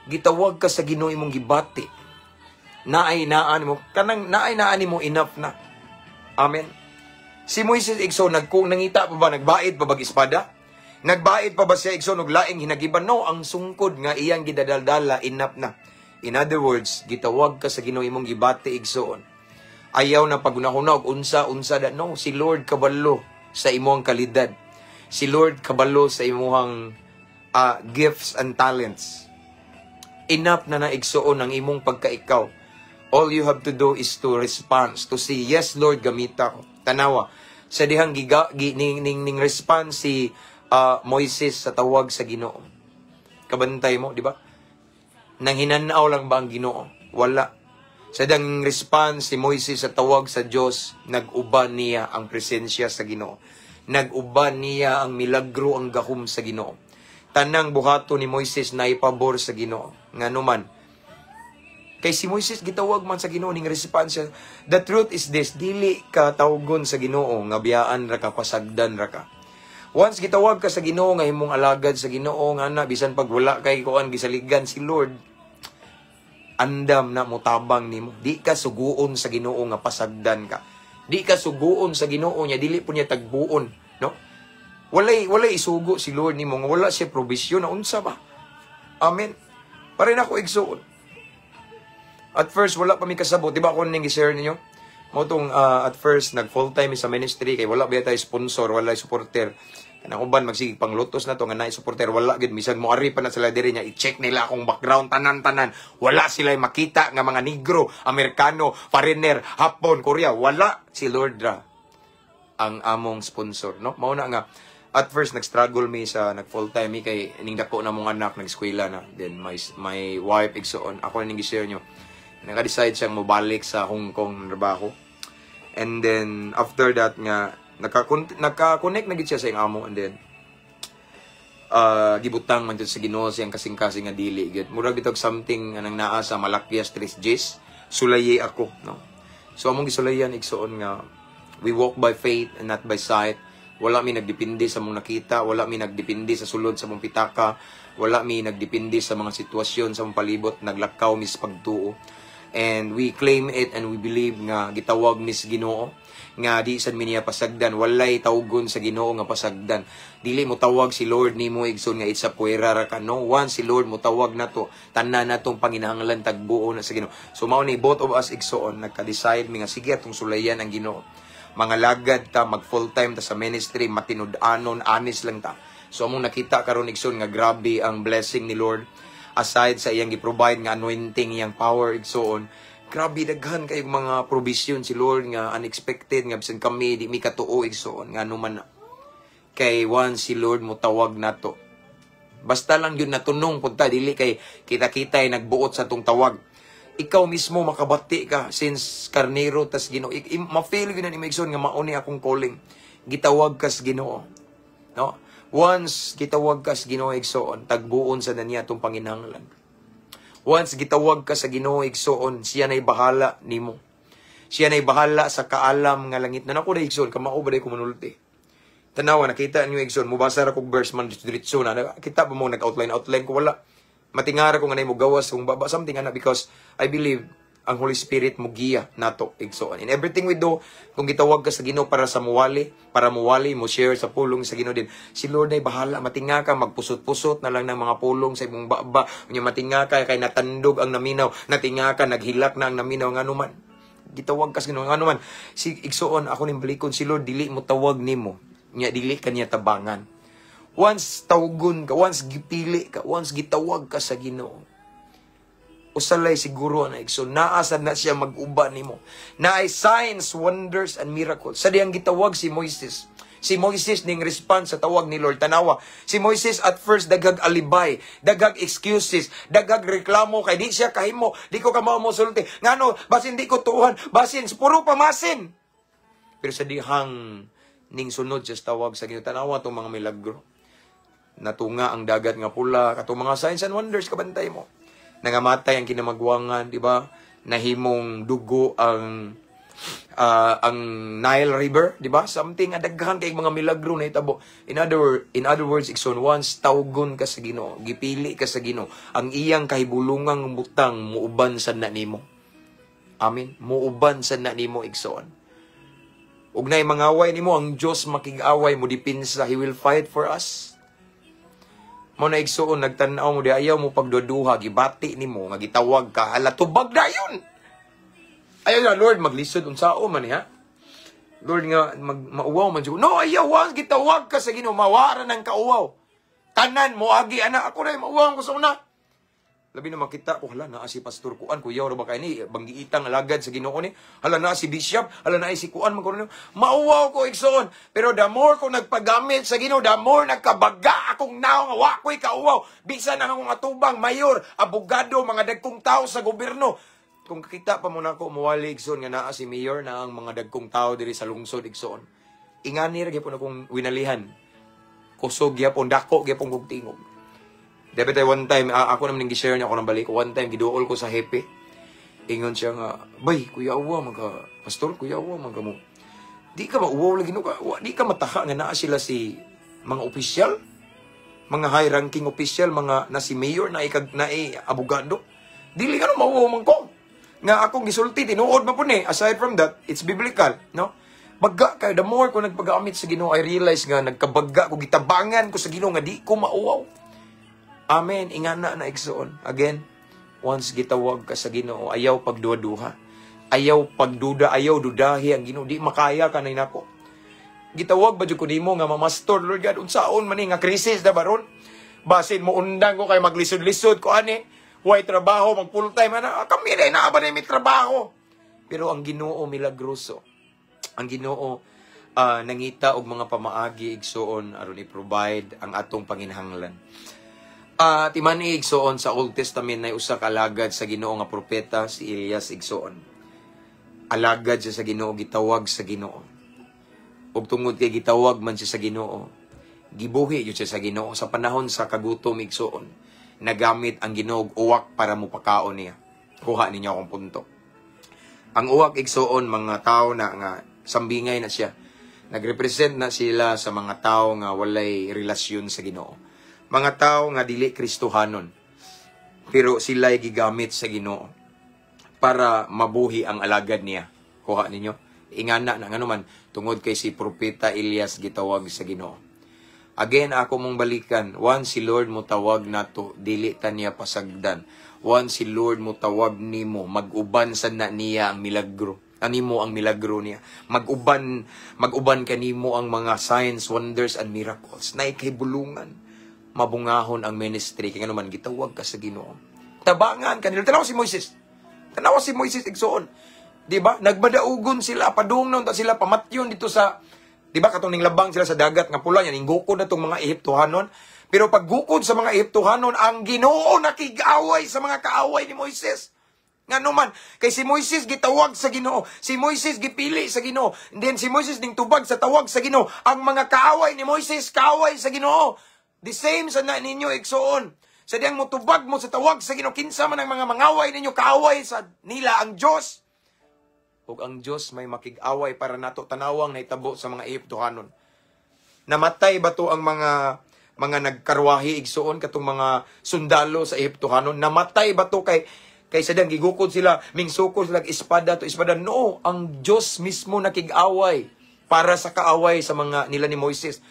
Speaker 1: Gitawag ka sa Ginoo imong gibati. Naay-naan mo kanang naay-naan mo enough na. Amen. Si Moises igsoon nangita pa ba nagbait pa bag espada? Nagbait pa ba siya igsoon og laing hinagiban? No, ang sungkod nga iyang gidadaldala enough na. In other words, gitawag ka sa Ginoo imong gibati igsoon. Ayaw na pagunahuna og unsa da. No, si Lord kabalo sa imong kalidad. Si Lord kabalo sa imong gifts and talents. Enough na igsoon ang imong pagkaikaw. All you have to do is to respond, to say, yes, Lord, gamita ko. Tanawa, sa dihang ning response si Moises sa tawag sa Ginoo. Kabantay mo, di ba? Nang hinanaw lang ba ang Ginoo? Wala. Sa dang response si Moises sa tawag sa Diyos, nag-uban niya ang presensya sa Ginoo. Nag-uban niya ang milagro, ang gahom sa Ginoo. Tanang buhato ni Moises na ipabor sa Ginoo. Nganuman, kay si Moises gitawag man sa Ginoo ning response siya. The truth is this, dili ka tawgon sa Ginoo nga biyaan ra ka, pasagdan ra ka. Once gitawag ka sa Ginoo nga himong alagad sa Ginoo nga na bisan pag wala kay kuan gisaligan si Lord, andam na mutabang nimo. Di ka suguon sa Ginoo nga pasagdan ka. Di ka suguon sa Ginoo niya, dili po niya tagbuon, no? Walay isugo si Lord nimo nga wala siya provision na unsa ba? Amen. Pare na ko igsuon. At first wala pa mi kasabot, di ba ako ning i-share ninyo? Mo tong at first nag full time sa ministry kay wala ba tay sponsor, wala supporter. Kanang uban magsige panglutos na to nga naay supporter, wala gid bisan mo ari pa na sila diri nya i-check nila akong background tanan-tanan. Wala sila makita nga mga negro, Amerikano, foreigner, Hapon, Korea, wala si Lord ra ang among sponsor, no? Mao na nga at first nag-struggle mi sa nag full time mi kay ning dako na mong anak nag-eskwela na. Then my wife igsoon ako ning i-share nyo. Naka-decide siyang mabalik sa Hong Kong trabaho. And then after that nga naka-connect na gid siya sa iyang amo, and then gibutang man sa Ginoo siyang kasing-kasing nga dili gid. Murag bitog something anang naa sa Malakias 3:10, sulayi ako, no? So among gisulayan igsoon nga we walk by faith and not by sight. Wala mi nagdepende sa mong nakita, wala mi nagdepende sa sulod sa mong pitaka, wala mi nagdepende sa mga sitwasyon sa mong palibot, naglakaw mi sa pagtuo. And we claim it and we believe nga gitawag ni Ginoo nga di sad mi niya pasagdan, walay tawgon sa Ginoo nga pasagdan. Dili mo tawag si Lord nimo igsoon nga itsa puwera ra ka, no? Once si Lord mo tawag nato, tanan natong panginahanglan tagbuo na sa Ginoo. So mao ni both of us igsoon nagka-decide mi nga sige atong sulayan ang Ginoo. Mga lagad ta, mag full time ta sa ministry, matinud-anon, honest lang ta. So among nakita karon igsoon nga grabe ang blessing ni Lord. Aside sa iyang gi-provide nga anointing, iyang power igsoon, grabe daghan kay mga provision si Lord nga unexpected nga bisan kami di mi katuo igsoon nga anuman na. Kay once si Lord mo tawag nato. Basta lang yun natunong punta dili kay kita-kita ay nagbuot sa tong tawag. Ikaw mismo makabati ka since karnero tas Ginoo. Ma-feel gyud na ni igsoon nga mauni akong calling. Gitawag kas Ginoo. No? Once gitawag ka sa Ginoo igsoon, tagbuon sa niya tong panginahanglan. Once gitawag ka sa Ginoo igsoon, siya na'y bahala nimo. Siya na'y bahala sa kaalam nga langit. Na nako na igsoon, kamao ba day ko manulti. Tanawa, nakita niyo igsoon, mubasa ra kog verse man diretso na. Kita ba mo nag-outline ko wala. Matingara ko nga nay mo gawas kung baba something ana because I believe ang Holy Spirit mo giya nato igsoon. In everything we do, kung gitawag ka sa Ginoo para muwali, mo share sa pulong sa Ginoo din. Si Lord ay bahala, matinga ka, magpusot-pusot na lang ng mga pulong sa imong baba. Unya matinga ka kay natandog ang naminaw, natinga ka naghilak na ang naminaw nganuman. Gitawag ka sa Ginoo nganuman. Si igsoon ako ning balikon si Lord dili mo tawag nimo. Nya dili kaniya tabangan. Once tawgon ka, once gipili ka, once gitawag ka sa Ginoo, usalay siguro na igsoon, naasad na siya mag-uba nimo. Naay signs, wonders, and miracles. Sa diyang gitawag si Moises. Si Moises ning response sa tawag ni Lord. Tanawa, si Moises at first daghag alibay, daghag excuses, daghag reklamo kay di siya kahimo, di ko kamao mo sulti. Ngano, basin di ko tuhan, basin puro pamasin. Pero sa dihang ning sunod sa tawag sa Ginoo, tanawa tong mga milagro. Natunga ang dagat nga pula, katong mga signs and wonders kabantay mo. Nangamatay ang kinamagwangan, di ba? Nahimong dugo ang Nile River, di ba? Something adaghan kay mga milagro na itabo. In other words, igsoon, once tawgon ka sa Ginoo, gipili ka sa Ginoo, ang iyang kahibulungang butang muuban sa na nimo. Amen. Muuban sa na nimo igsoon. Ug nay mangaway nimo ang Dios makig-away mo dipinsa, He will fight for us. Mo na igsuon nagtan-aw mo di ayaw mo pagduduha gibati nimo nga gitawag ka hala tubag dayon. Ayaw na Lord maglisod unsao man ha. Lord nga mauwaw man jud. No ayaw once gitawag ka sa Ginoo mawara nang kauwaw. Tanan mo agi ana ako ray mauwaw ko sa una. Labi na makita ko, hala na si Pastor Kuan, kuya ro ba kay ni banggiitang alagad sa Ginoo ni. Hala na si Bishop, hala na si Kuan man kuno. Mauwaw ko igsoon, pero the more ko nagpagamit sa Ginoo, the more nagkabaga akong naong wa ko'y kauwaw. Bisan ang akong atubang mayor, abogado, mga dagkong tao sa gobyerno. Kung kakita pa mo na ako muwali igsoon nga naa si mayor na ang mga dagkong tao diri sa lungsod igsoon. Ingani ra gyapon akong winalihan. Kusog gyapon, dako gyapon kog tingog. Dapat ay one time, ako naman yung gishare niya ako ng balik. One time, giduol ko sa hepe. Ingon siya nga, bay, kuya uwa, pastor, kuya uwa, mo. Di ka mauwaw lagi, di ka mataha nga naa sila si mga opisyal, mga high-ranking opisyal, mga na si mayor, na abogado. Dili ka na mauwaw man ko. Nga akong gisulti, tinuod mo po ni. Aside from that, it's biblical, no? Baga kay the more ko nagpag-amit sa Ginoo, I realize nga, nagkabaga ko, gitabangan ko sa Ginoo, nga di ko mauwaw. Amen. Ingana na igsoon. Again, once gitawag ka sa Ginoo, ayaw pagduha-duha. Ayaw pagduda, ayaw dudahi ang Ginoo. Di makaya ka na inako. Gitawag ba ko nimo nga mamastor, Lord God, unsaon man nga krisis na baron? Basin mo undang ko kay maglisod-lisod ko ani. Way trabaho, mag full time ana. Kami na inaaba na may trabaho. Pero ang Ginoo milagroso. Ang Ginoo nangita og mga pamaagi igsoon aron i-provide ang atong panginahanglan. Timan igsoon sa Old Testament na usa ka alagad sa Ginoo nga propeta si Elias igsoon. Alagad siya sa Ginoo, gitawag sa Ginoo. Ug tungod kay gitawag man siya sa Ginoo, gibuhi jud siya sa Ginoo sa panahon sa kagutom igsoon. Nagamit ang Ginoo uwak para mopakaon niya. Kuha ninyo akong punto. Ang uwak igsoon mga tao na nga sambingay na siya. Nagrepresent na sila sa mga tao nga walay relasyon sa Ginoo. Mga tao nga dili Kristohanon, pero sila'y gigamit sa Ginoo para mabuhi ang alagad niya. Kuha ninyo. Ingana na nga naman, tungod kay si Propeta Elias gitawag sa Ginoo. Again, ako mong balikan, once si Lord mo tawag nato, dili ta niya pasagdan. Once si Lord mo tawag nimo, mag-uban sa na niya ang milagro. Animo ang milagro niya. Mag-uban kanimo ang mga signs, wonders, and miracles na ikahibulungan. Mabungahon ang ministry kaya naman gitawag ka sa Ginoo. Tabangan kanila. Tanaw si Moises. Tanaw si Moises igsoon. Di ba? Nagmadaugon sila, padungnon ta sila pamatyon dito sa, di ba katong ning labang sila sa dagat nga pula yan, ingukod na tong mga Ehiptohanon. Pero paggukod sa mga Ehiptohanon, ang Ginoo nakig-away sa mga kaaway ni Moises. Nga naman, kay si Moises gitawag sa Ginoo, si Moises gipili sa Ginoo, and then si Moises ning tubag sa tawag sa Ginoo. Ang mga kaaway ni Moises kaaway sa Ginoo. The same sa na ninyo igsoon. Sa diyang mutubag mo sa tawag sa Ginoo, kinsa man ang mga mangaway ninyo kaaway sa nila ang Dios. Ug ang Dios may makig-away para nato tanawang nahitabo sa mga Ehiptohanon. Namatay ba to ang mga nagkarwahi igsoon katong mga sundalo sa Ehiptohanon? Namatay ba to kay sa diyang gigukod sila, mingsukol sila espada to espada? No, ang Dios mismo nakig-away para sa kaaway sa mga nila ni Moises.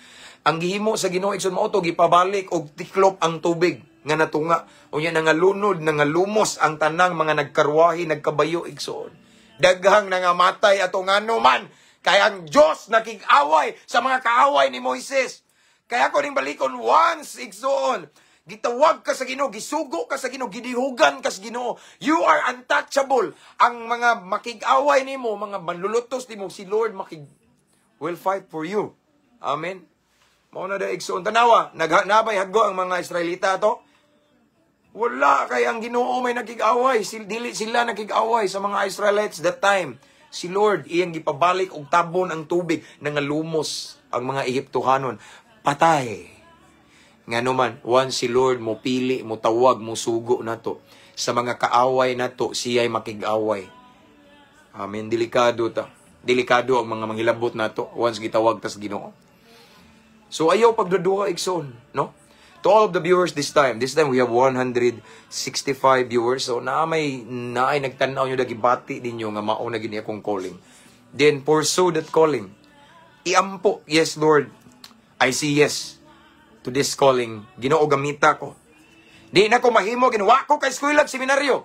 Speaker 1: Ang gihimo sa Ginoo igsoon mao to gipabalik og tiklop ang tubig nga natunga. Unya nangalunod, nangalumos ang tanang mga nagkarwahi, nagkabayo igsoon. Daghang nangamatay ato ngano man kay ang Dios nakig-away sa mga kaaway ni Moises. Kaya ko ning balikon once igsoon. Gitawag ka sa Ginoo, gisugo ka sa Ginoo, gidihugan ka sa Ginoo. You are untouchable. Ang mga makig-away nimo, mga manlulutos nimo, si Lord will fight for you. Amen. Mao na da igsoon tanawa, nabay haggo ang mga Israelita to. Wala kay ang Ginoo may nakig-away, dili sila nakig-away sa mga Israelites that time. Si Lord iyang gipabalik og tabon ang tubig nangalumos ang mga Ehiptohanon. Patay. Ngano man, once si Lord mo pili, mo tawag, mo sugo nato sa mga kaaway nato, siya'y makig-away. Amen. Delikado ta. Delikado ang mga manghilabot nato once gitawag ta sa Ginoo. So ayaw pagduduha igsoon, no? To all of the viewers this time we have 165 viewers. So naay nagtanaw nyo dagibati ninyo nga mao na gini akong calling. Then pursue that calling. Iampo, yes Lord, I see yes to this calling. Ginoo gamita ko. Di na ko mahimo ginawa ko kay eskwela seminaryo.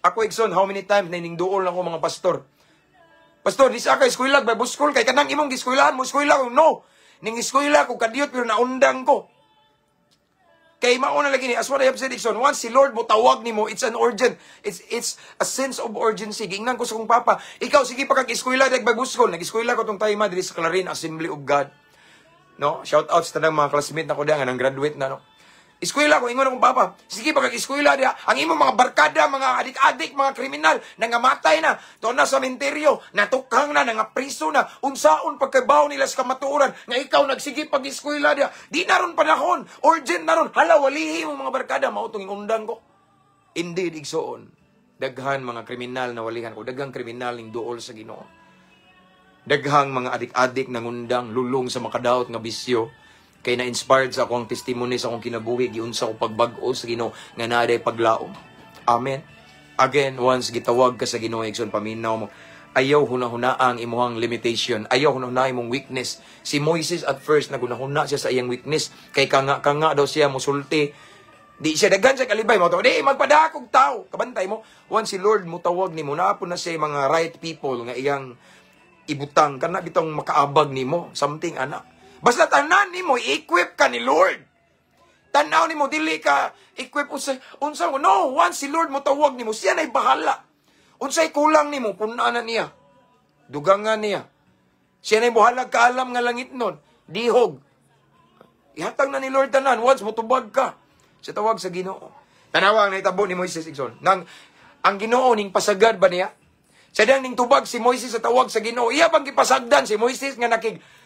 Speaker 1: Ako igsoon how many times na ningduol lang ko mga pastor. Pastor, di sa ka eskwela Bible school kay kanang imong giskwelahan mo eskwela ko no. Ning eskwela ko kadiyot pero naundang ko. Kay mauna lagi ni, as what I have said, Ikson, once si Lord mo tawag nimo, it's an urgent. It's a sense of urgency. Gingnan ko sa kong papa, ikaw, sige pa kag-eskwela, nagbaguskon. Nag-eskwela ko tong time, dili sa Clarin Assembly of God. No? Shout out sa tanang mga classmate na ko diyan, nang graduate na, no? Eskwela ko, ingon akong papa, sige pa kag-eskwela diya, ang imong mga barkada, mga adik-adik, mga kriminal, nangamatay na, doon na sa menteryo, natukhang na, nangapriso na, unsaon pagkabaw nila sa kamatuoran, nga ikaw nagsige pag-eskwela diya, di na ron panahon, urgent na ron, hala, walihi mo mga barkada, mautong undang ko. Indeed, igsoon, daghan mga kriminal na walihan ko, daghang kriminal ning duol sa Ginoo. Daghang mga adik-adik nangundang, lulong sa makadaot nga bisyo, kay na-inspired sa akong testimony sa akong kinabuhi, giunsa ko pagbag-o sa Ginoo nga naday paglaom. Amen. Again, once gitawag ka sa Ginoo, igsoon, paminaw mo, ayaw hunahuna ang imuhang limitation, ayaw hunahuna imong weakness. Si Moises at first nagunahuna siya sa iyang weakness, kay kanga daw siya musulti. Di siya dagan sa kalibay mo to, di magpadakog tao, kabantay mo. Once si Lord mo tawag nimo, naapon na siya mga right people nga iyang ibutang kana bitong makaabag nimo, something anak. Basta tanan nimo i-equip ka ni Lord. Tanaw nimo dili ka equip unsa mo. No, once si Lord mo tawag nimo, siya nay bahala. Unsay kulang nimo, punan niya. Dugangan niya. Siya nay bahala kaalam nga langit nun. Dihog. Ihatag na ni Lord tanan once mo tubag ka. Sa tawag sa Ginoo. Tanawa ang naitabo ni Moises igsoon. Nang ang Ginoo ning pasagad ba niya? Sa dang ning tubag si Moises sa tawag sa Ginoo. Iya pang gipasagdan si Moises nga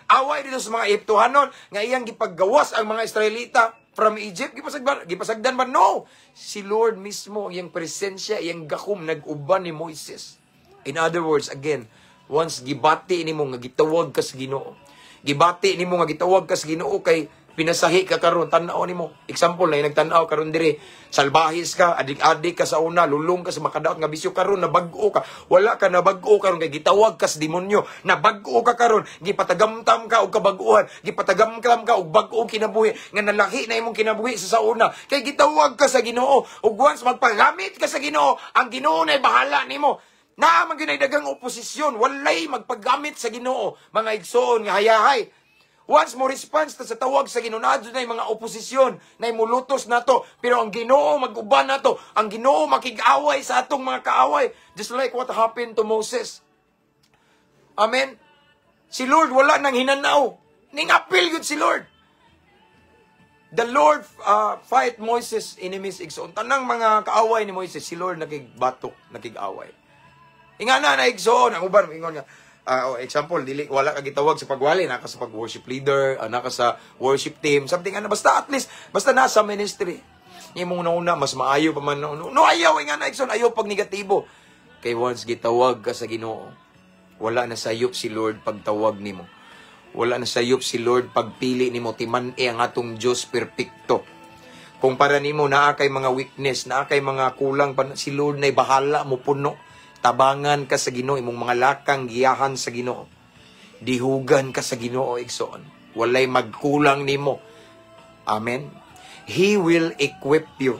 Speaker 1: away dito sa mga Egyptohanon nga iyang gipaggawas ang mga Israelita from Egypt. Gipasagdan ba? No! Si Lord mismo, iyang presensya, iyang gakum, nag-uban ni Moises. In other words, again, once gibati nimo nga gitawag ka sa Ginoo, gibati nimo nga gitawag ka sa Ginoo kay pinasahi ka karon, tan-aw nimo. Example na nagtan-aw karon dire, salbahis ka, adik-adik ka sa una, lulong ka sa makadaot nga bisyo karon, nabag-o ka. Wala ka nabag-o karon kay gitawag ka sa demonyo. Nabag-o ka karon, gipatagamtam ka og kabag-uhan, gipatagamtam ka og bag-o kinabuhi nga nalahi na imong kinabuhi sa una. Kay gitawag ka sa Ginoo. Ug once magpagamit ka sa Ginoo, ang Ginoo nay bahala nimo. Na man gyud daghang oposisyon, walay magpagamit sa Ginoo, mga igsoon nga hayahay. Once mo response sa tawag sa Ginoo, na mga oposisyon na mulutos nato, pero ang Ginoo mag-uban nato, ang Ginoo makig-away sa atong mga kaaway, just like what happened to Moses. Amen. Si Lord wala nang hinanaw, ning apil gud si Lord. The Lord fight Moses enemies igsoon. Tanang mga kaaway ni Moses, si Lord nakigbatok, nakig-away. Ingana na igsoon, ang uban ingon nga, example, wala ka gitawag sa pagwali, naka sa pag-worship leader, naka sa worship team, something basta at least, basta nasa ministry. Imong nauna, mas maayo pa man. No, ayaw, nga na, Ikson, ayaw pag negatibo. Kay once gitawag ka sa Ginoo, wala na sayop si Lord pagtawag nimo. Wala na sayop si Lord pagpili nimo, timan-e ang atong Diyos perpekto. Kung para nimo, naa kay mga weakness, naa kay mga kulang, si Lord na'y bahala mo puno. Tabangan ka sa Ginoo, imong mga lakang giyahan sa Ginoo. Dihugan ka sa Ginoo, igsoon. Walay magkulang nimo. Amen. He will equip you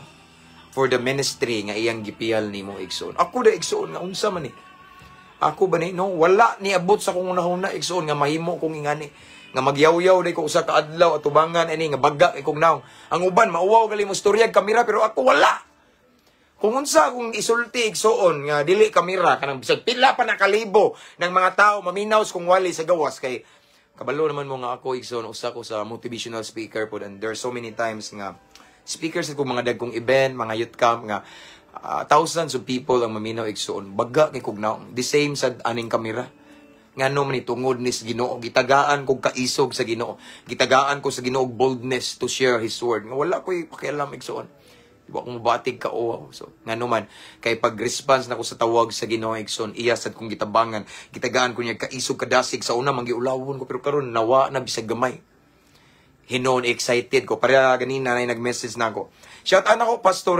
Speaker 1: for the ministry nga iyang gipiyal nimo, igsoon. Ako da igsoon nga unsa man ni? Ako ba ni? No, wala ni abot sa kung unahuna igsoon nga mahimo kong ingani. Nga magyaw-yaw day ko usa ka adlaw at tubangan ani nga baga ikong naong. Ang uban mauwaw gali mo storyag kamera pero ako wala. Kung unsa kung isulti igsoon nga dili kamera kanang bisag pila pa na kalibo ng mga tao maminaws kung wali sa gawas kay kabalo naman mo nga ako igsoon usa ko sa motivational speaker po and there are so many times nga speakers ko mga dagkong event, mga youth camp nga thousands of people ang maminaw igsoon baga kay kugnaon the same sa aning kamera ngano man tungod ni Ginoo gitagaan kog kaisog sa Ginoo gitagaan ko sa Ginoo boldness to share his word nga wala koy pakialam igsoon. Diba kung mabatig ka o. So, nga naman, kay pag-response na ko sa tawag sa Ginoo igsoon, iyasad kong gitabangan, gitagaan ko niya kaisog kadasig sa una, mangiulawon ko, pero karon nawa na bisag gamay. Hinon, excited ko. Para ganina na nag-message na ako. Shout out ako, Pastor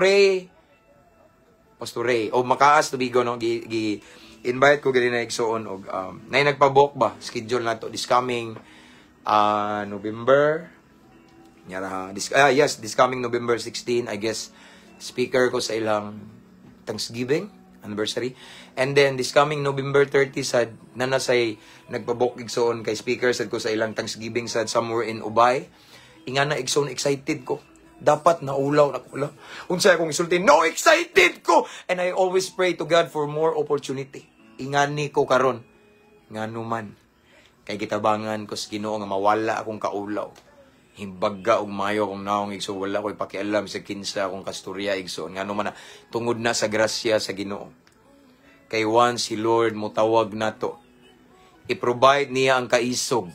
Speaker 1: Ray. O makaas to bigo, no? Invite ko ganina igsoon. Na nagpabok ba? Schedule na to. This coming November. This coming November 16, I guess, speaker ko sa ilang Thanksgiving anniversary. And then, this coming November 30, sad, nanasay nagpabok igsoon kay speaker sad ko sa ilang Thanksgiving sad somewhere in Ubay. Inga na igsoon, excited ko. Dapat naulaw na ko lang. Unsay akong isulti, no, excited ko! And I always pray to God for more opportunity. Ingani ko karon ngano man. Kay gitabangan ko sa Ginoo nga mawala akong kaulaw. Himbaga og mayo akong naong igso, wala ko ipakialam sa kinsa akong kasturya igso. Ngano man na, tungod na sa grasya sa Ginoo. Kay once si Lord mo tawag nato, i-provide niya ang kaisog,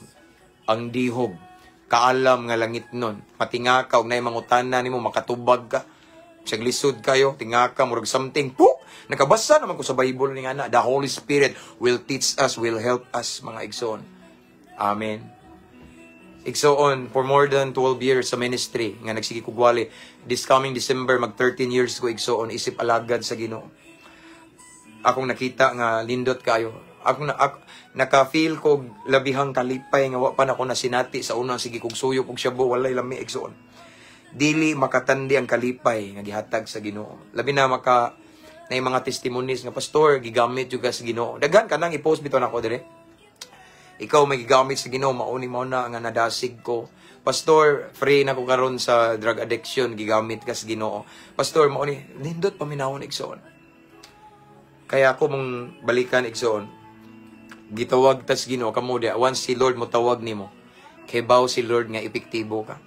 Speaker 1: ang dihog, kaalam nga langit nun. Matingaka og nay mangutana nimo makatubag ka. Saglisod kayo, tingaka murag something. Puk! Nakabasa naman ko sa Bible ni ana, the Holy Spirit will teach us, will help us, mga igsoon. Amen. Igsoon, for more than 12 years sa ministry, nga nagsige ko gwali, this coming December, mag 13 years ko igsoon, isip alagad sa Ginoo. Akong nakita nga lindot kayo. Naka-feel ko labihang kalipay nga wa pa na ko na sinati sa unang sige kog suyo kog syabo walay lami igsoon. Dili makatandi ang kalipay nga gihatag sa Ginoo. Labi na na mga testimonies nga pastor gigamit jud ka sa Ginoo. Daghan kanang i-post bitaw nako dire. Ikaw may gigamit sa Ginoo mauni mo na nga nadasig ko. Pastor, free na ko karon sa drug addiction gigamit ka sa Ginoo. Pastor, mauni nindot paminawon igsoon. Kaya ako mong balikan igsoon. Gitawag tas Ginoo kamo dia once si Lord mo tawag nimo. Kay baw si Lord nga epektibo ka.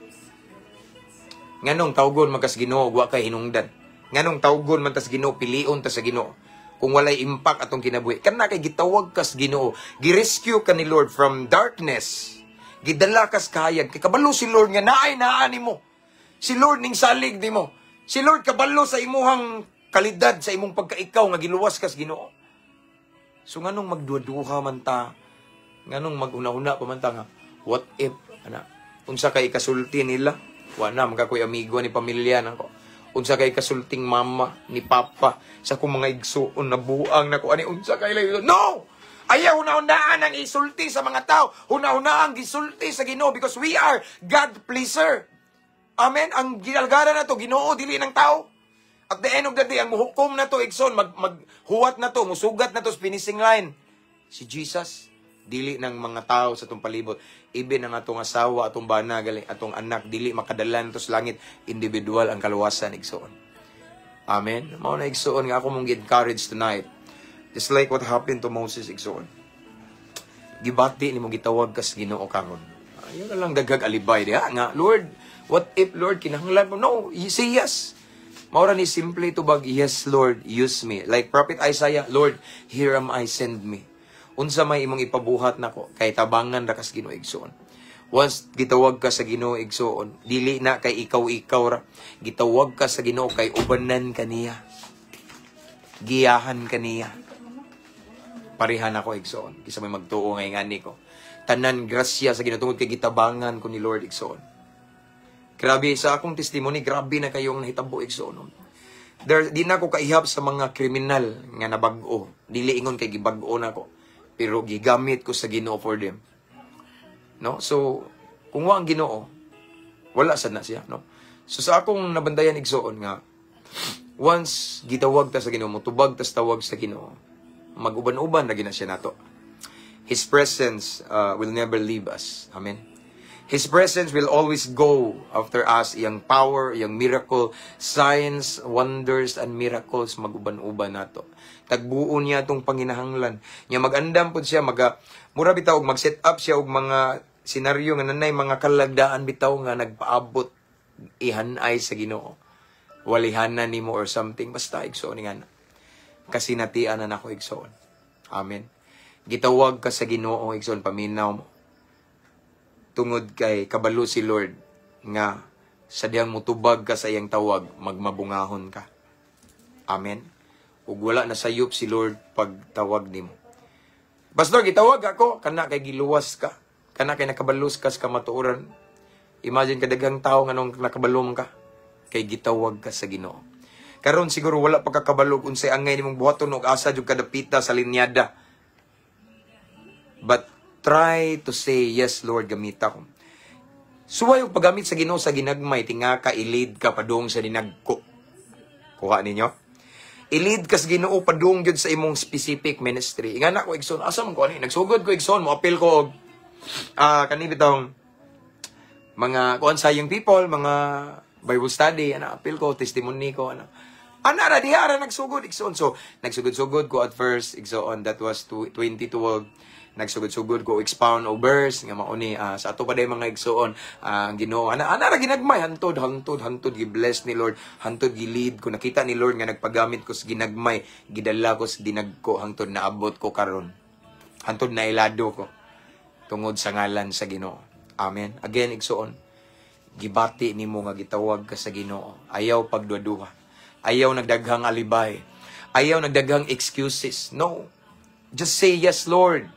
Speaker 1: Nganong tawgon man kas Ginoo wa kay hinungdan. Nganong tawgon man tas Ginoo pilion ta sa Ginoo. Kung walay impact atong kinabuhi. Kana kay gitawag kas Ginoo. Gi-rescue ka ni Lord from darkness. Gidala kas kahayag. Kay kabalo si Lord nga naay naa nimo. Si Lord ning salig nimo. Si Lord kabalo sa imuhang kalidad sa imong pagkaikaw nga giluwas kas Ginoo. So nganong magduha-duha man ta, nganong mag-una-una pa man ta nga, what if, ana, unsa kay kasulti nila, wala, magkakoy amigo ni pamilya nako. Unsa kay kasulting mama, ni papa, sa kong mga igsuon na buang nako, ani, unsa kay layo, no! Ayaw una-unaan ang isulti sa mga tao, una-unaan gisulti sa Ginoo because we are God pleaser. Amen? Ang ginalgara na to, Ginoo, dili ng tao. At the end of the day, ang muhukom na to, Ikson, maghuwat na to, musugat na to sa finishing line. Si Jesus, dili ng mga tao sa itong palibot. Even ang atong asawa, atong bana, atong anak, dili makadalan to sa langit. Individual ang kaluwasan, Ikson. Amen? Mao na, Ikson, nga ako mong encourage tonight. Just like what happened to Moses, Ikson. Gibati ni mo gitawag kas Ginoo karon. Ayun na lang daghag alibay diha nga, Lord, what if, Lord, kinahanglan mo? No, you say yes. Maura ni simple to bag, yes, Lord, use me. Like Prophet Isaiah, Lord, here am I, send me. Unsa may imong ipabuhat nako kay tabangan ra kas Ginoo igsoon. Once gitawag ka sa Ginoo igsoon, dili na kay ikaw ra. Gitawag ka sa Ginoo kay ubanan kaniya. Giyahan kaniya. Parehan ako igsoon. Kisa may magtuo ngay ngani ko. Tanan grasya sa Ginoo tungod kay gitabangan ko ni Lord igsoon. Grabe, sa akong testimony, grabe na kayong nahitabo, igsoon. Di na ako kaihap sa mga kriminal nga nabag-o. Dili ingon kay gibag-o na ko. Pero gigamit ko sa Ginoo for them. No? So, kung wa ang Ginoo, wala sad na siya. No? So, sa akong nabandayan, igsoon nga, once gitawag ta sa Ginoo, mutubag tas tawag sa Ginoo, mag-uban-uban na gina siya nato. His presence will never leave us. Amen. His presence will always go after us. Iyang power, iyang miracle, signs, wonders, and miracles mag-uban-uban nato. Tagbuo niya itong panginahanglan. Niya mag-andam po siya, mura bitaw, mag-set up siya og mga senaryo nga nanay, mga kalagdaan bitaw nga nagpaabot ihanay sa Ginoo. Walihanan nimo or something. Basta, igsoon nga na. Kasi natian na nako igsoon. Amen. Gitawag ka sa Ginoo, igsoon, paminaw mo. Tungod kay kabalo si Lord nga sa diyang mutubag ka sa iyang tawag, magmabungahon ka. Amen. Ug wala na sayop si Lord pagtawag nimo. Pastor, gitawag ako, kana kay giluwas ka. Kana kay nakabalos ka sa kamatuoran. Imagine kadaghang tao nga nung nakabalom ka, kay gitawag ka sa Ginoo. Karon siguro wala pa kakabalog unsay angay nimong buhaton og asa jud kadapita sa linyada. But try to say, yes, Lord, gamita ko. Suway yung paggamit sa Ginoo sa ginagmay, tinga ka, ilid ka padung sa dinagko. Kuha ninyo? Ilid ka sa Ginoo padung yun sa imong specific ministry. Nga na ko, Igsoon, asam ko, nagsugod ko, Igsoon, mo appeal ko, kanibitong, mga kuan sayang people, mga Bible study, apil ko, testimony ko, ra diha ra nagsugod igsoon. So nagsugod-sugod ko at first igsoon, that was 2012. Nagsugod-sugod ko expound o verse nga mauni sa ato pa day mga igsoon ang Ginoo ana ra ginagmay hantod gi-bless ni Lord, hantod gi-lead ko, nakita ni Lord nga nagpagamit ko sa ginagmay, gidala ko sa dinagko hantod naabot ko karon, hantod na ilado ko tungod sa ngalan sa Ginoo. Amen. Again igsoon, gibati nimo nga gitawag ka sa Ginoo, ayaw pagduduha, ayaw nagdaghang alibay, ayaw nagdaghang excuses. No, just say yes Lord.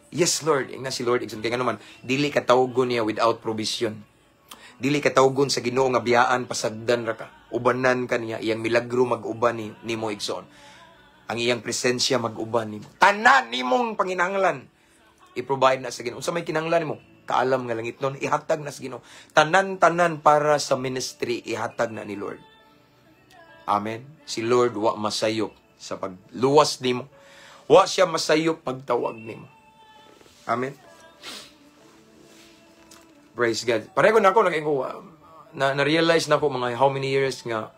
Speaker 1: Yes, Lord. Nga si Lord, kaya nga naman, dili ka tawgon niya without provision. Dili ka tawgon sa Ginoo nga biyaan, pasagdan ra ka. Ubanan ka niya, iyang milagro mag-uban ni mo igsoon. Ang iyang presensya mag-uban ni mo. Tanan ni mong panginanglan, i-provide na sa Ginoo. Sa may kinanglan mo, kaalam nga langit nun, ihatag na sa Ginoo. Tanan-tanan para sa ministry, ihatag na ni Lord. Amen. Si Lord, wa masayop sa pagluwas ni mo. Wa siya masayop pagtawag ni mo. Amen. Praise God. Pareho na ako, na-realize na ako mga how many years nga.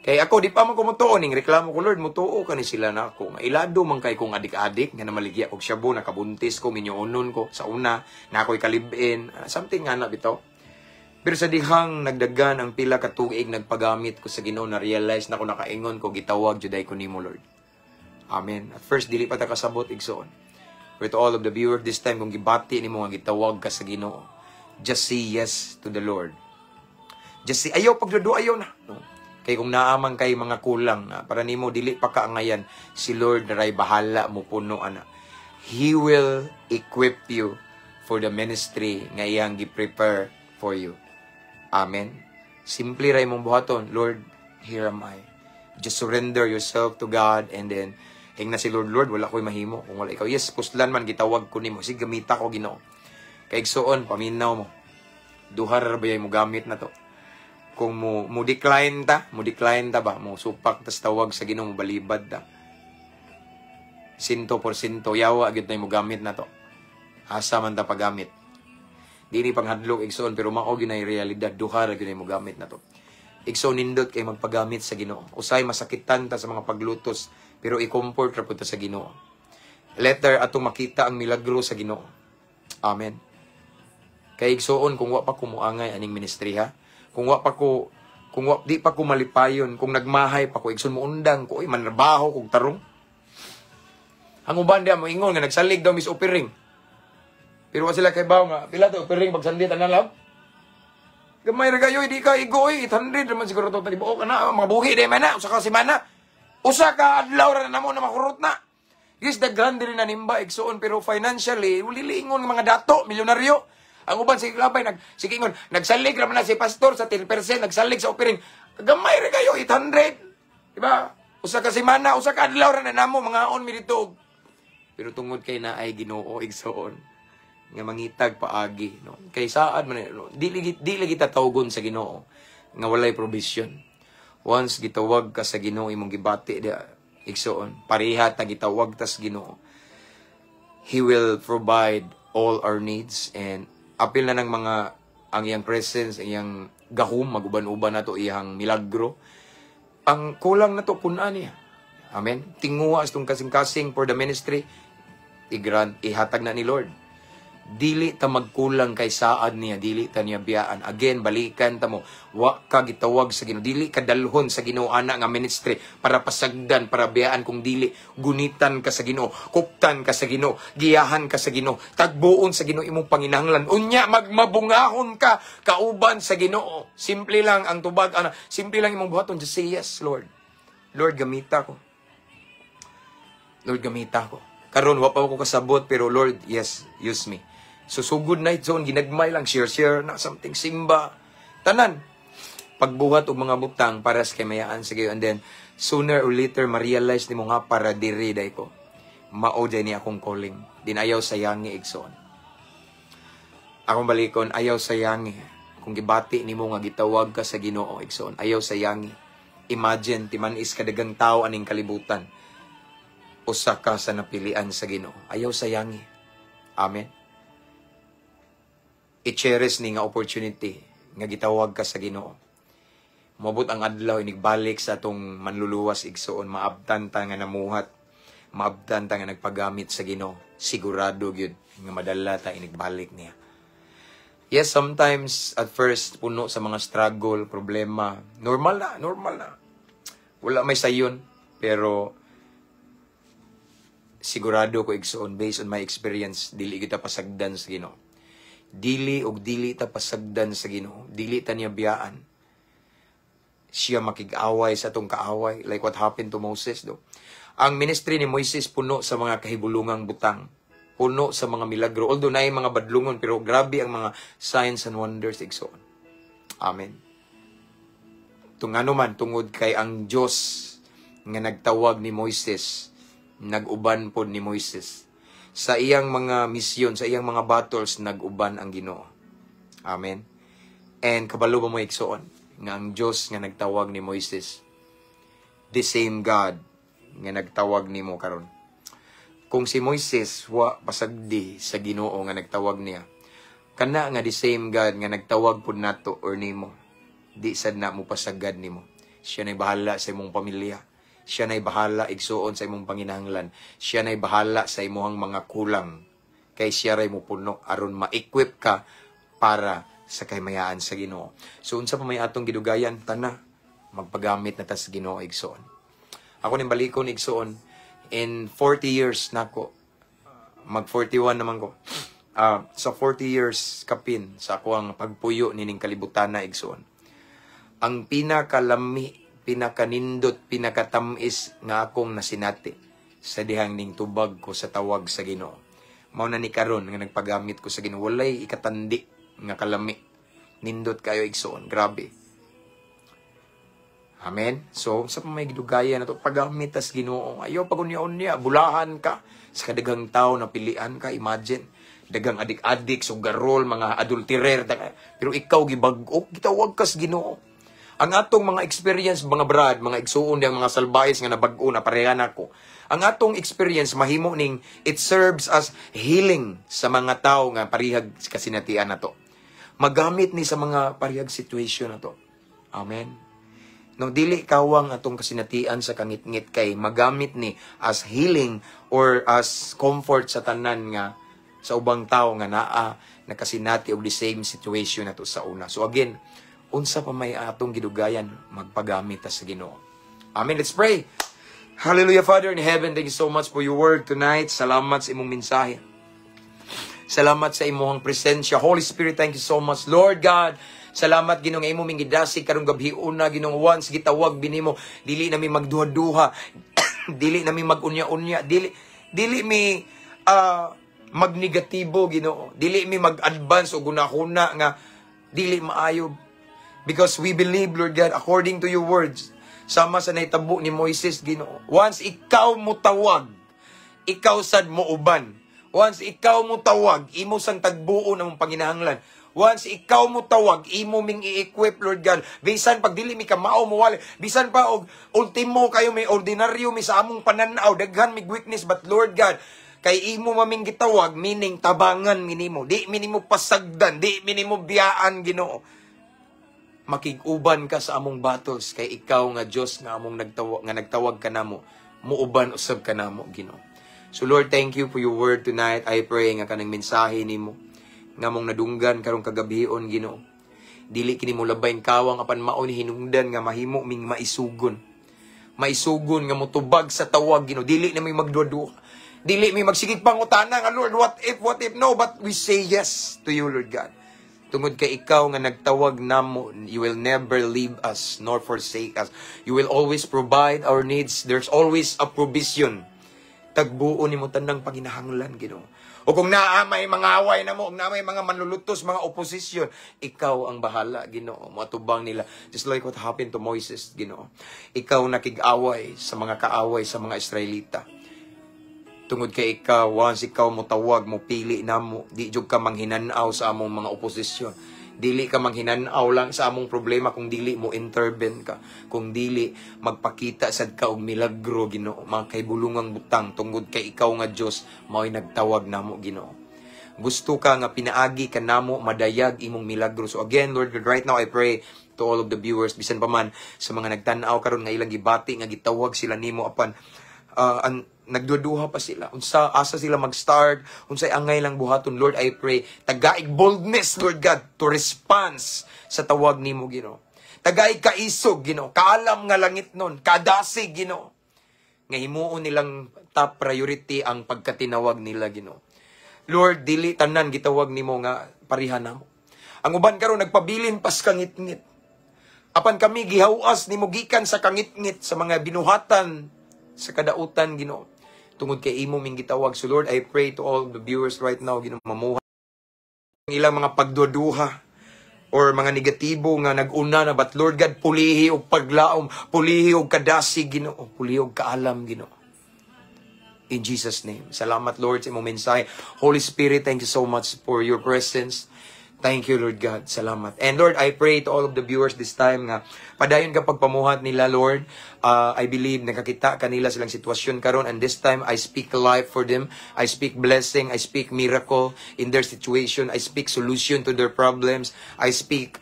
Speaker 1: Kaya ako, di pa man ko mutuo, ning reklamo ko, Lord, mutuo ka ni sila na ako. Ilado man kay kong adik-adik, nga namaligya kong syabo, nakabuntis ko, minyoonon ko, sa una, na ako'y kalibin, something nga na bitaw. Pero sa dihang nagdagan ang pila ka tuig, nagpagamit ko sa Ginoo, na-realize na ako nakaingon ko, gitawag, juday ko nimo, Lord. Amen. At first, dili pa ta kasabot, igsoon. For to all of the viewers this time, kung gibati ni mo nga gitawag ka sa Ginoo, just say yes to the Lord. Just say, ayaw pagdudu, ayaw na. No? Kaya kung naamang kay mga kulang, para nimo dili pa kaangayan, si Lord naray bahala mo puno, ana. He will equip you for the ministry nga iyang gi-prepare for you. Amen. Simply ray mong buhaton, Lord, here am I. Just surrender yourself to God, and then na si Lord, wala ko'y mahimo. Kung wala ikaw, yes, puslan man, gitawag ko nimo. Sige, gamita ko, Ginoo. Kaya igsoon, paminaw mo. Duhar ba mo gamit na to? Kung mo decline ta ba? Mo supak, tas tawag sa Ginoo, mo balibad ta. 100%, yawa, agad na mo gamit na to. Asa man ta pagamit. Di ni panghadlok, igsoon, pero mao ginay realidad, duhar, agad na mo gamit na to. Igsoon, nindot kay magpagamit sa Ginoo. Usay, masakitan ta sa mga paglutos, pero i-comfort ra punta sa Ginoo. Later ato makita ang milagro sa Ginoo. Amen. Kay igsoon kung wa pa ko muangay aning ministry ha. Kung di pa ko malipayon, kung nagmahay pa ko igsoon mo undang ko manrabaho kog tarong. Ang uban dia mo ingon nga nagsalig daw mis opering. Pero wa sila kay bawo nga pila to opering pagsandi tanan lab. Gamay ra kayo di ka igoy 800 naman siguro to talibo kana mga buhi di man na usa ka semana. Usa ka adlaw ra namo na makurot na. Yes, daghan din na nimba igsoon, pero financially ulilingon ng mga dato, milyonaryo. Ang uban sige labay sige ingon, nagsalig ra man na si pastor sa 10%, nagsalig sa offering. Gamay ra kayo 800. Diba? Usa ka semana, usa ka adlaw ra na namo mga on mi dito. Pero tungod kay na ay Ginoo igsoon nga mangitag paagi, no. Kay saad man no, dili kita tawgon sa Ginoo nga walay provision. Once gitawag ka sa Ginoo imong gibati dia igsoon, pareha ta gitawag ta sa Ginoo. He will provide all our needs, and apil na ng mga ang iyang presence, ang iyang gahom maguban-uban nato iyang milagro. Ang kulang nato punan niya. Amen. Tinguha astong kasing-kasing for the ministry, ihatag na ni Lord. Dili ta magkulang kay saad niya, dili ta niya biyaan. Again, balikan ta mo, wa ka gitawag sa Ginoo, dili ka dalhon sa Ginoo ana nga ministry para pasagdan, para biyaan, kung dili gunitan ka sa Ginoo, kuptan ka sa Ginoo, giyahan ka sa Ginoo, tagbuon sa Ginoo imong panginahanglan. Unya magmabungahon ka kauban sa Ginoo. Simple lang ang tubag ana, simple lang imong buhaton, just say yes, Lord. Lord, gamita ko. Lord, gamita ko. Karon wa pa ako kasabot, pero Lord, yes, use me. Susugod na zone, ginagmay lang, share na something, simba. Tanan. Pagbuhat og mga butang para sa kamayaan sa gayon. And then, sooner or later, ma-realize ni mo nga para diri day ko. Mao day ni akong calling. Din ayaw sayangi igsoon. Akong balikon, ayaw sayangi. Kung gibati ni mo nga gitawag ka sa Ginoo igsoon, ayaw sayangi. Imagine, timanis kadagang tao aning kalibutan. Usa ka sa napilian sa Ginoo. Ayaw sayangi. Amen. I-cherish ni nga opportunity nga gitawag ka sa Ginoo. Moabot ang adlaw inigbalik sa atong manluluwas igsoon, maabtan ta nga namuhat, maabtan ta nga nagpagamit sa Ginoo. Sigurado gyud nga madala ta inigbalik niya. Yes, sometimes at first puno sa mga struggle, problema. Normal na. Wala may sayon, pero sigurado ko igsoon based on my experience, dili kita pasagdan sa Ginoo. Dili ta pasagdan sa Ginoo. Dili ta niya biyaan. Siya makig-away sa atong kaaway, like what happened to Moses do. Ang ministry ni Moises puno sa mga kahibulungang butang, puno sa mga milagro. Although naay mga badlungon, pero grabe ang mga signs and wonders igsoon. Amen. Tungano man tungod kay ang Dios nga nagtawag ni Moises, nag-uban pod ni Moises. Sa iyang mga misyon, sa iyang mga battles, nag-uban ang Ginoo. Amen. And kabalo ba mo igsoon nga ang Dios nga nagtawag ni Moises, the same God nga nagtawag nimo karon. Kung si Moises wa pasagdi sa Ginoo nga nagtawag niya, kana nga the same God nga nagtawag pud nato or nimo, di sad na mo pasagad nimo. Siya nay bahala sa imong pamilya. Siya nay bahala igsuon sa imong panginahanglan. Siya nay bahala sa imong mga kulang. Kay siya ray mo puno aron ma-equip ka para sa kahimayaan sa Ginoo. So unsa pa may atong gidugayan, tana magpagamit na ta sa Ginoo igsuon. Ako ning balikon igsuon in 40 years nako. Mag 41 naman ko. Sa 40 years kapin sa ako ang pagpuyo nining kalibutan na igsuon. Ang pinakalami, pinakanindot, pinakatamis nga akong nasinati sa dihang ning tubag ko sa tawag sa Ginoo. Mao na ni karon nga nagpagamit ko sa Ginoo, walay ikatandi nga kalami. Nindot kayo igsoon, grabe. Amen. So sa may gidugayan nato paggamit tas Ginoo, ayo pagunya-unya, bulahan ka sa kadaghang tawo na pilian ka, imagine. Dagang adik-adik, sugarol, mga adulterer, pero ikaw gibag-o, gitawag ka sa Ginoo. Ang atong mga experience, mga brad, mga igsuon diyang mga salbayes nga nabag-o na pareha nako. Ang atong experience mahimo ning it serves as healing sa mga tao nga parihag kasinatian nato. Magamit ni sa mga parihag situation nato. Amen. No dili kawang atong kasinatian sa kangit-ngit kay magamit ni as healing or as comfort sa tanan nga sa ubang tao nga naa nakasinati og the same situation nato sa una. So again, unsa pa may atong gidugayan, magpagamit ta sa Ginoo. Amen. Let's pray. Hallelujah, Father in heaven, thank you so much for your word tonight. Salamat sa imong mensahe. Salamat sa imong presensya. Holy Spirit, thank you so much. Lord God, salamat Ginoo nga imo ming gidasi karong gabi una, Ginoo, once gitawag binimo, dili nami magduha-duha, dili nami magunya-unya, dili mi magnegatibo, Ginoo. Dili mi mag-advance o gunahuna nga dili maayo. Because we believe, Lord God, according to your words, sama sa naitabo ni Moises, Ginoo. Once ikaw mo tawag, ikaw sad mo uban. Once ikaw mo tawag, imo sang tagbuo na mong panginahanglan. Once ikaw mo tawag, imo ming i-equip, Lord God. Bisan pag dili mi kamao mo wala, bisan pa og ultimo kayo may ordinaryo mi sa among pananaw, daghan mig weakness, but Lord God, kay imo maming gitawag, meaning tabangan minimo. Di minimo pasagdan, di minimo biyaan, Ginoo. Makig-uban ka sa among battles kay ikaw nga Dios nga among nagtawag kanamo, muuban usab kanamo, Ginoo. So Lord, thank you for your word tonight. I pray nga kanang mensahe nimo nga mong nadunggan karong kagabihon, Ginoo. Dili kini mo labayn kawang apan mao ni hinungdan nga mahimo ming maisugon. Maisugon nga motubag sa tawag, Ginoo. Dili na may magduduha. Dili may magsigig pangutana nga Lord, what if, no, but we say yes to you, Lord God. Tungod kay ikaw nga nagtawag namo, you will never leave us nor forsake us. You will always provide our needs. There's always a provision. Tagbuo nimo tanang panginahanglan, Ginoo. O kung naa may mga away na mo, kung naa may mga manlulutos, mga opposition, ikaw ang bahala, Ginoo. Matubang nila. Just like what happened to Moses, Ginoo. Ikaw nakig-away sa mga kaaway sa mga Israelita. Tungod kay ikaw, once ikaw mo tawag, mo pili na mo, di jud ka manghinanaw sa among mga oposisyon. Dili ka manghinanaw lang sa among problema kung dili mo intervene ka. Kung dili magpakita sad ka og milagro, Ginoo. Mga kaibulungang butang, tungod kay ikaw nga Dios, mao'y nagtawag namo, Ginoo. gusto ka nga pinaagi ka namo madayag imong milagro. So again, Lord God, right now I pray to all of the viewers, bisan pa man sa mga nagtan-aw karon nga ilang gibati nga gitawag sila nimo apan nagduduha pa sila. Unsa asa sila mag-start, unsay angay lang buhaton. Lord, I pray tagaig boldness, Lord God, to response sa tawag nimo, Ginoo. Tagaig kaisog, Ginoo. Kaalam nga langit nun, kadasig, Ginoo. Nga himuon nilang top priority ang pagkatinawag nila, Ginoo. Lord, dili tanan gitawag nimo nga parihan namo. Ang uban karon nagpabilin pas kangit-ngit. Apan kami gihawas nimo gikan sa kangit-ngit sa mga binuhatan sa kadautan, Ginoo. Tungod kay imo ming gitawag. So Lord, I pray to all the viewers right now, Ginoo, mamuhat ang ilang mga pagduduha or mga negatibo nga nag-una na, but Lord God, pulihi og paglaom, pulihi og kadasig, Ginoo, pulihi og kaalam, Ginoo. In Jesus' name. Salamat, Lord, sa imong mensahe. Holy Spirit, thank you so much for your presence. Thank you, Lord God. Salamat. And Lord, I pray to all of the viewers this time nga padayon ka pagpamuhat nila, Lord. I believe nakakita kanila silang sitwasyon karon, and this time I speak life for them. I speak blessing. I speak miracle in their situation. I speak solution to their problems. I speak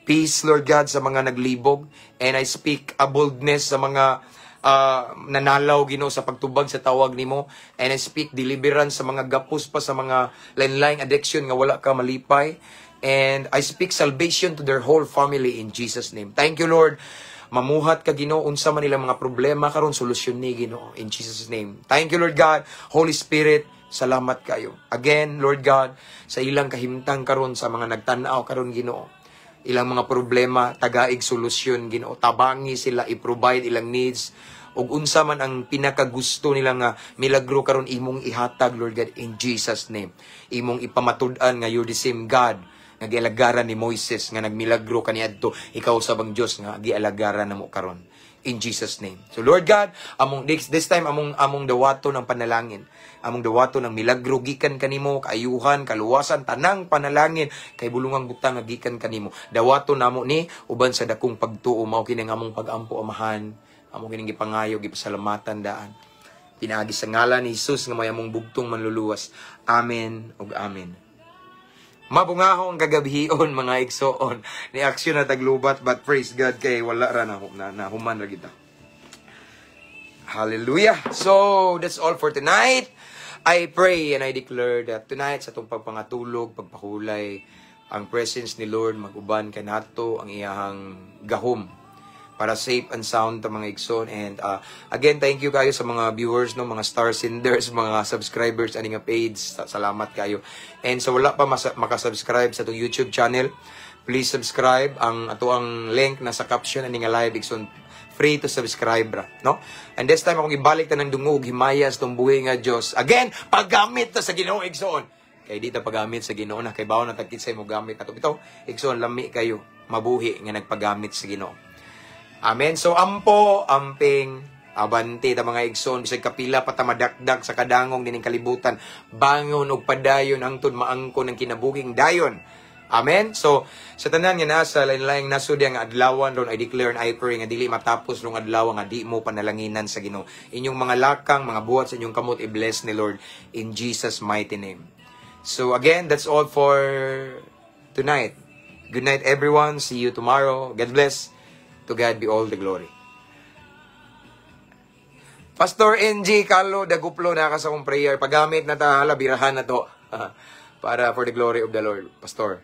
Speaker 1: peace, Lord God, sa mga naglibog. And I speak boldness sa mga nanalaw, Ginoo, sa pagtubag sa tawag nimo. And I speak deliverance sa mga gapos pa sa mga lain-laing addiction nga wala ka malipay. And I speak salvation to their whole family in Jesus' name. Thank you, Lord. Mamuhat ka, Ginoo, unsa man nilang mga problema karon, solusyon ni, Ginoo, in Jesus' name. Thank you, Lord God. Holy Spirit, salamat kayo. Again, Lord God, sa ilang kahimtang karon, sa mga nagtanaw karon, Ginoo, ilang mga problema, tagaig solusyon, Ginoo. Tabangi sila, i-provide ilang needs. Ug unsa man ang pinakagusto nila nga milagro karon, imong ihatag, Lord God, in Jesus' name. Imong ipamatud-an nga you're the same God nga gialagaran ni Moises nga nagmilagro kaniadto, ikaw sabang Dios nga gialagaran namo karon. In Jesus' name. So Lord God, among this time among dawato ng panalangin, among dawato ng milagro gikan kanimo, kaayuhan, kaluwasan, tanang panalangin kay bulungang butang nga gikan kanimo. Dawato namo ni uban sa dakong pagtuo, mao kini nga among pagampo, Amahan, among kining gipangayo, gipasalamatan daan. Pinaagi sa ngalan ni Jesus nga may among bugtong manluluwas. Amen ug amen. Mabungahong kagabihion, mga igsoon, ni aksyon na taglubat, but praise God kay wala ra na human ra kita. Hallelujah. So, that's all for tonight. I pray and I declare that tonight sa itong pagpangatulog, pagpakulay, ang presence ni Lord maguban kanato ang iyahang gahom para safe and sound ta, mga igsoon. And again, thank you kayo sa mga viewers, no, mga star senders, mga subscribers ani nga page. Salamat kayo. And sa wala pa makasubscribe sa itong YouTube channel, please subscribe. Ang ato ang link nasa caption ani nga live, igsoon, free to subscribe ra, no? And this time akong ibalik ta ng dungog, himayas tong buhi nga Dios. Again, paggamit ta sa Ginoo, igsoon. Kay di ta paggamit sa Ginoo na kay bawon na tagkit sa mo gamit ato. Bitaw, igsoon, lami kayo, mabuhi nga nagpagamit sa Ginoo. Amen. So ampo, amping, abante ta mga igsoon, bisag kapila pa ta madakdak sa kadangong dining kalibutan, bangon og padayon hangtod maangko ng kinabuging dayon. Amen. So sa tanan nga nasa lain-laing nasud nga adlawan ron, I declare and I pray nga dili matapos rong adlaw nga di mo panalanginan sa Ginoo. Inyong mga lakang, mga buhat sa inyong kamot, i-bless ni Lord in Jesus mighty name. So again, that's all for tonight. Good night everyone. See you tomorrow. God bless. To God be all the glory. Pastor NG Carlo Daguplo, naka sa kong prayer. Pagamit na ta, halabirahan na to. Para for the glory of the Lord. Pastor.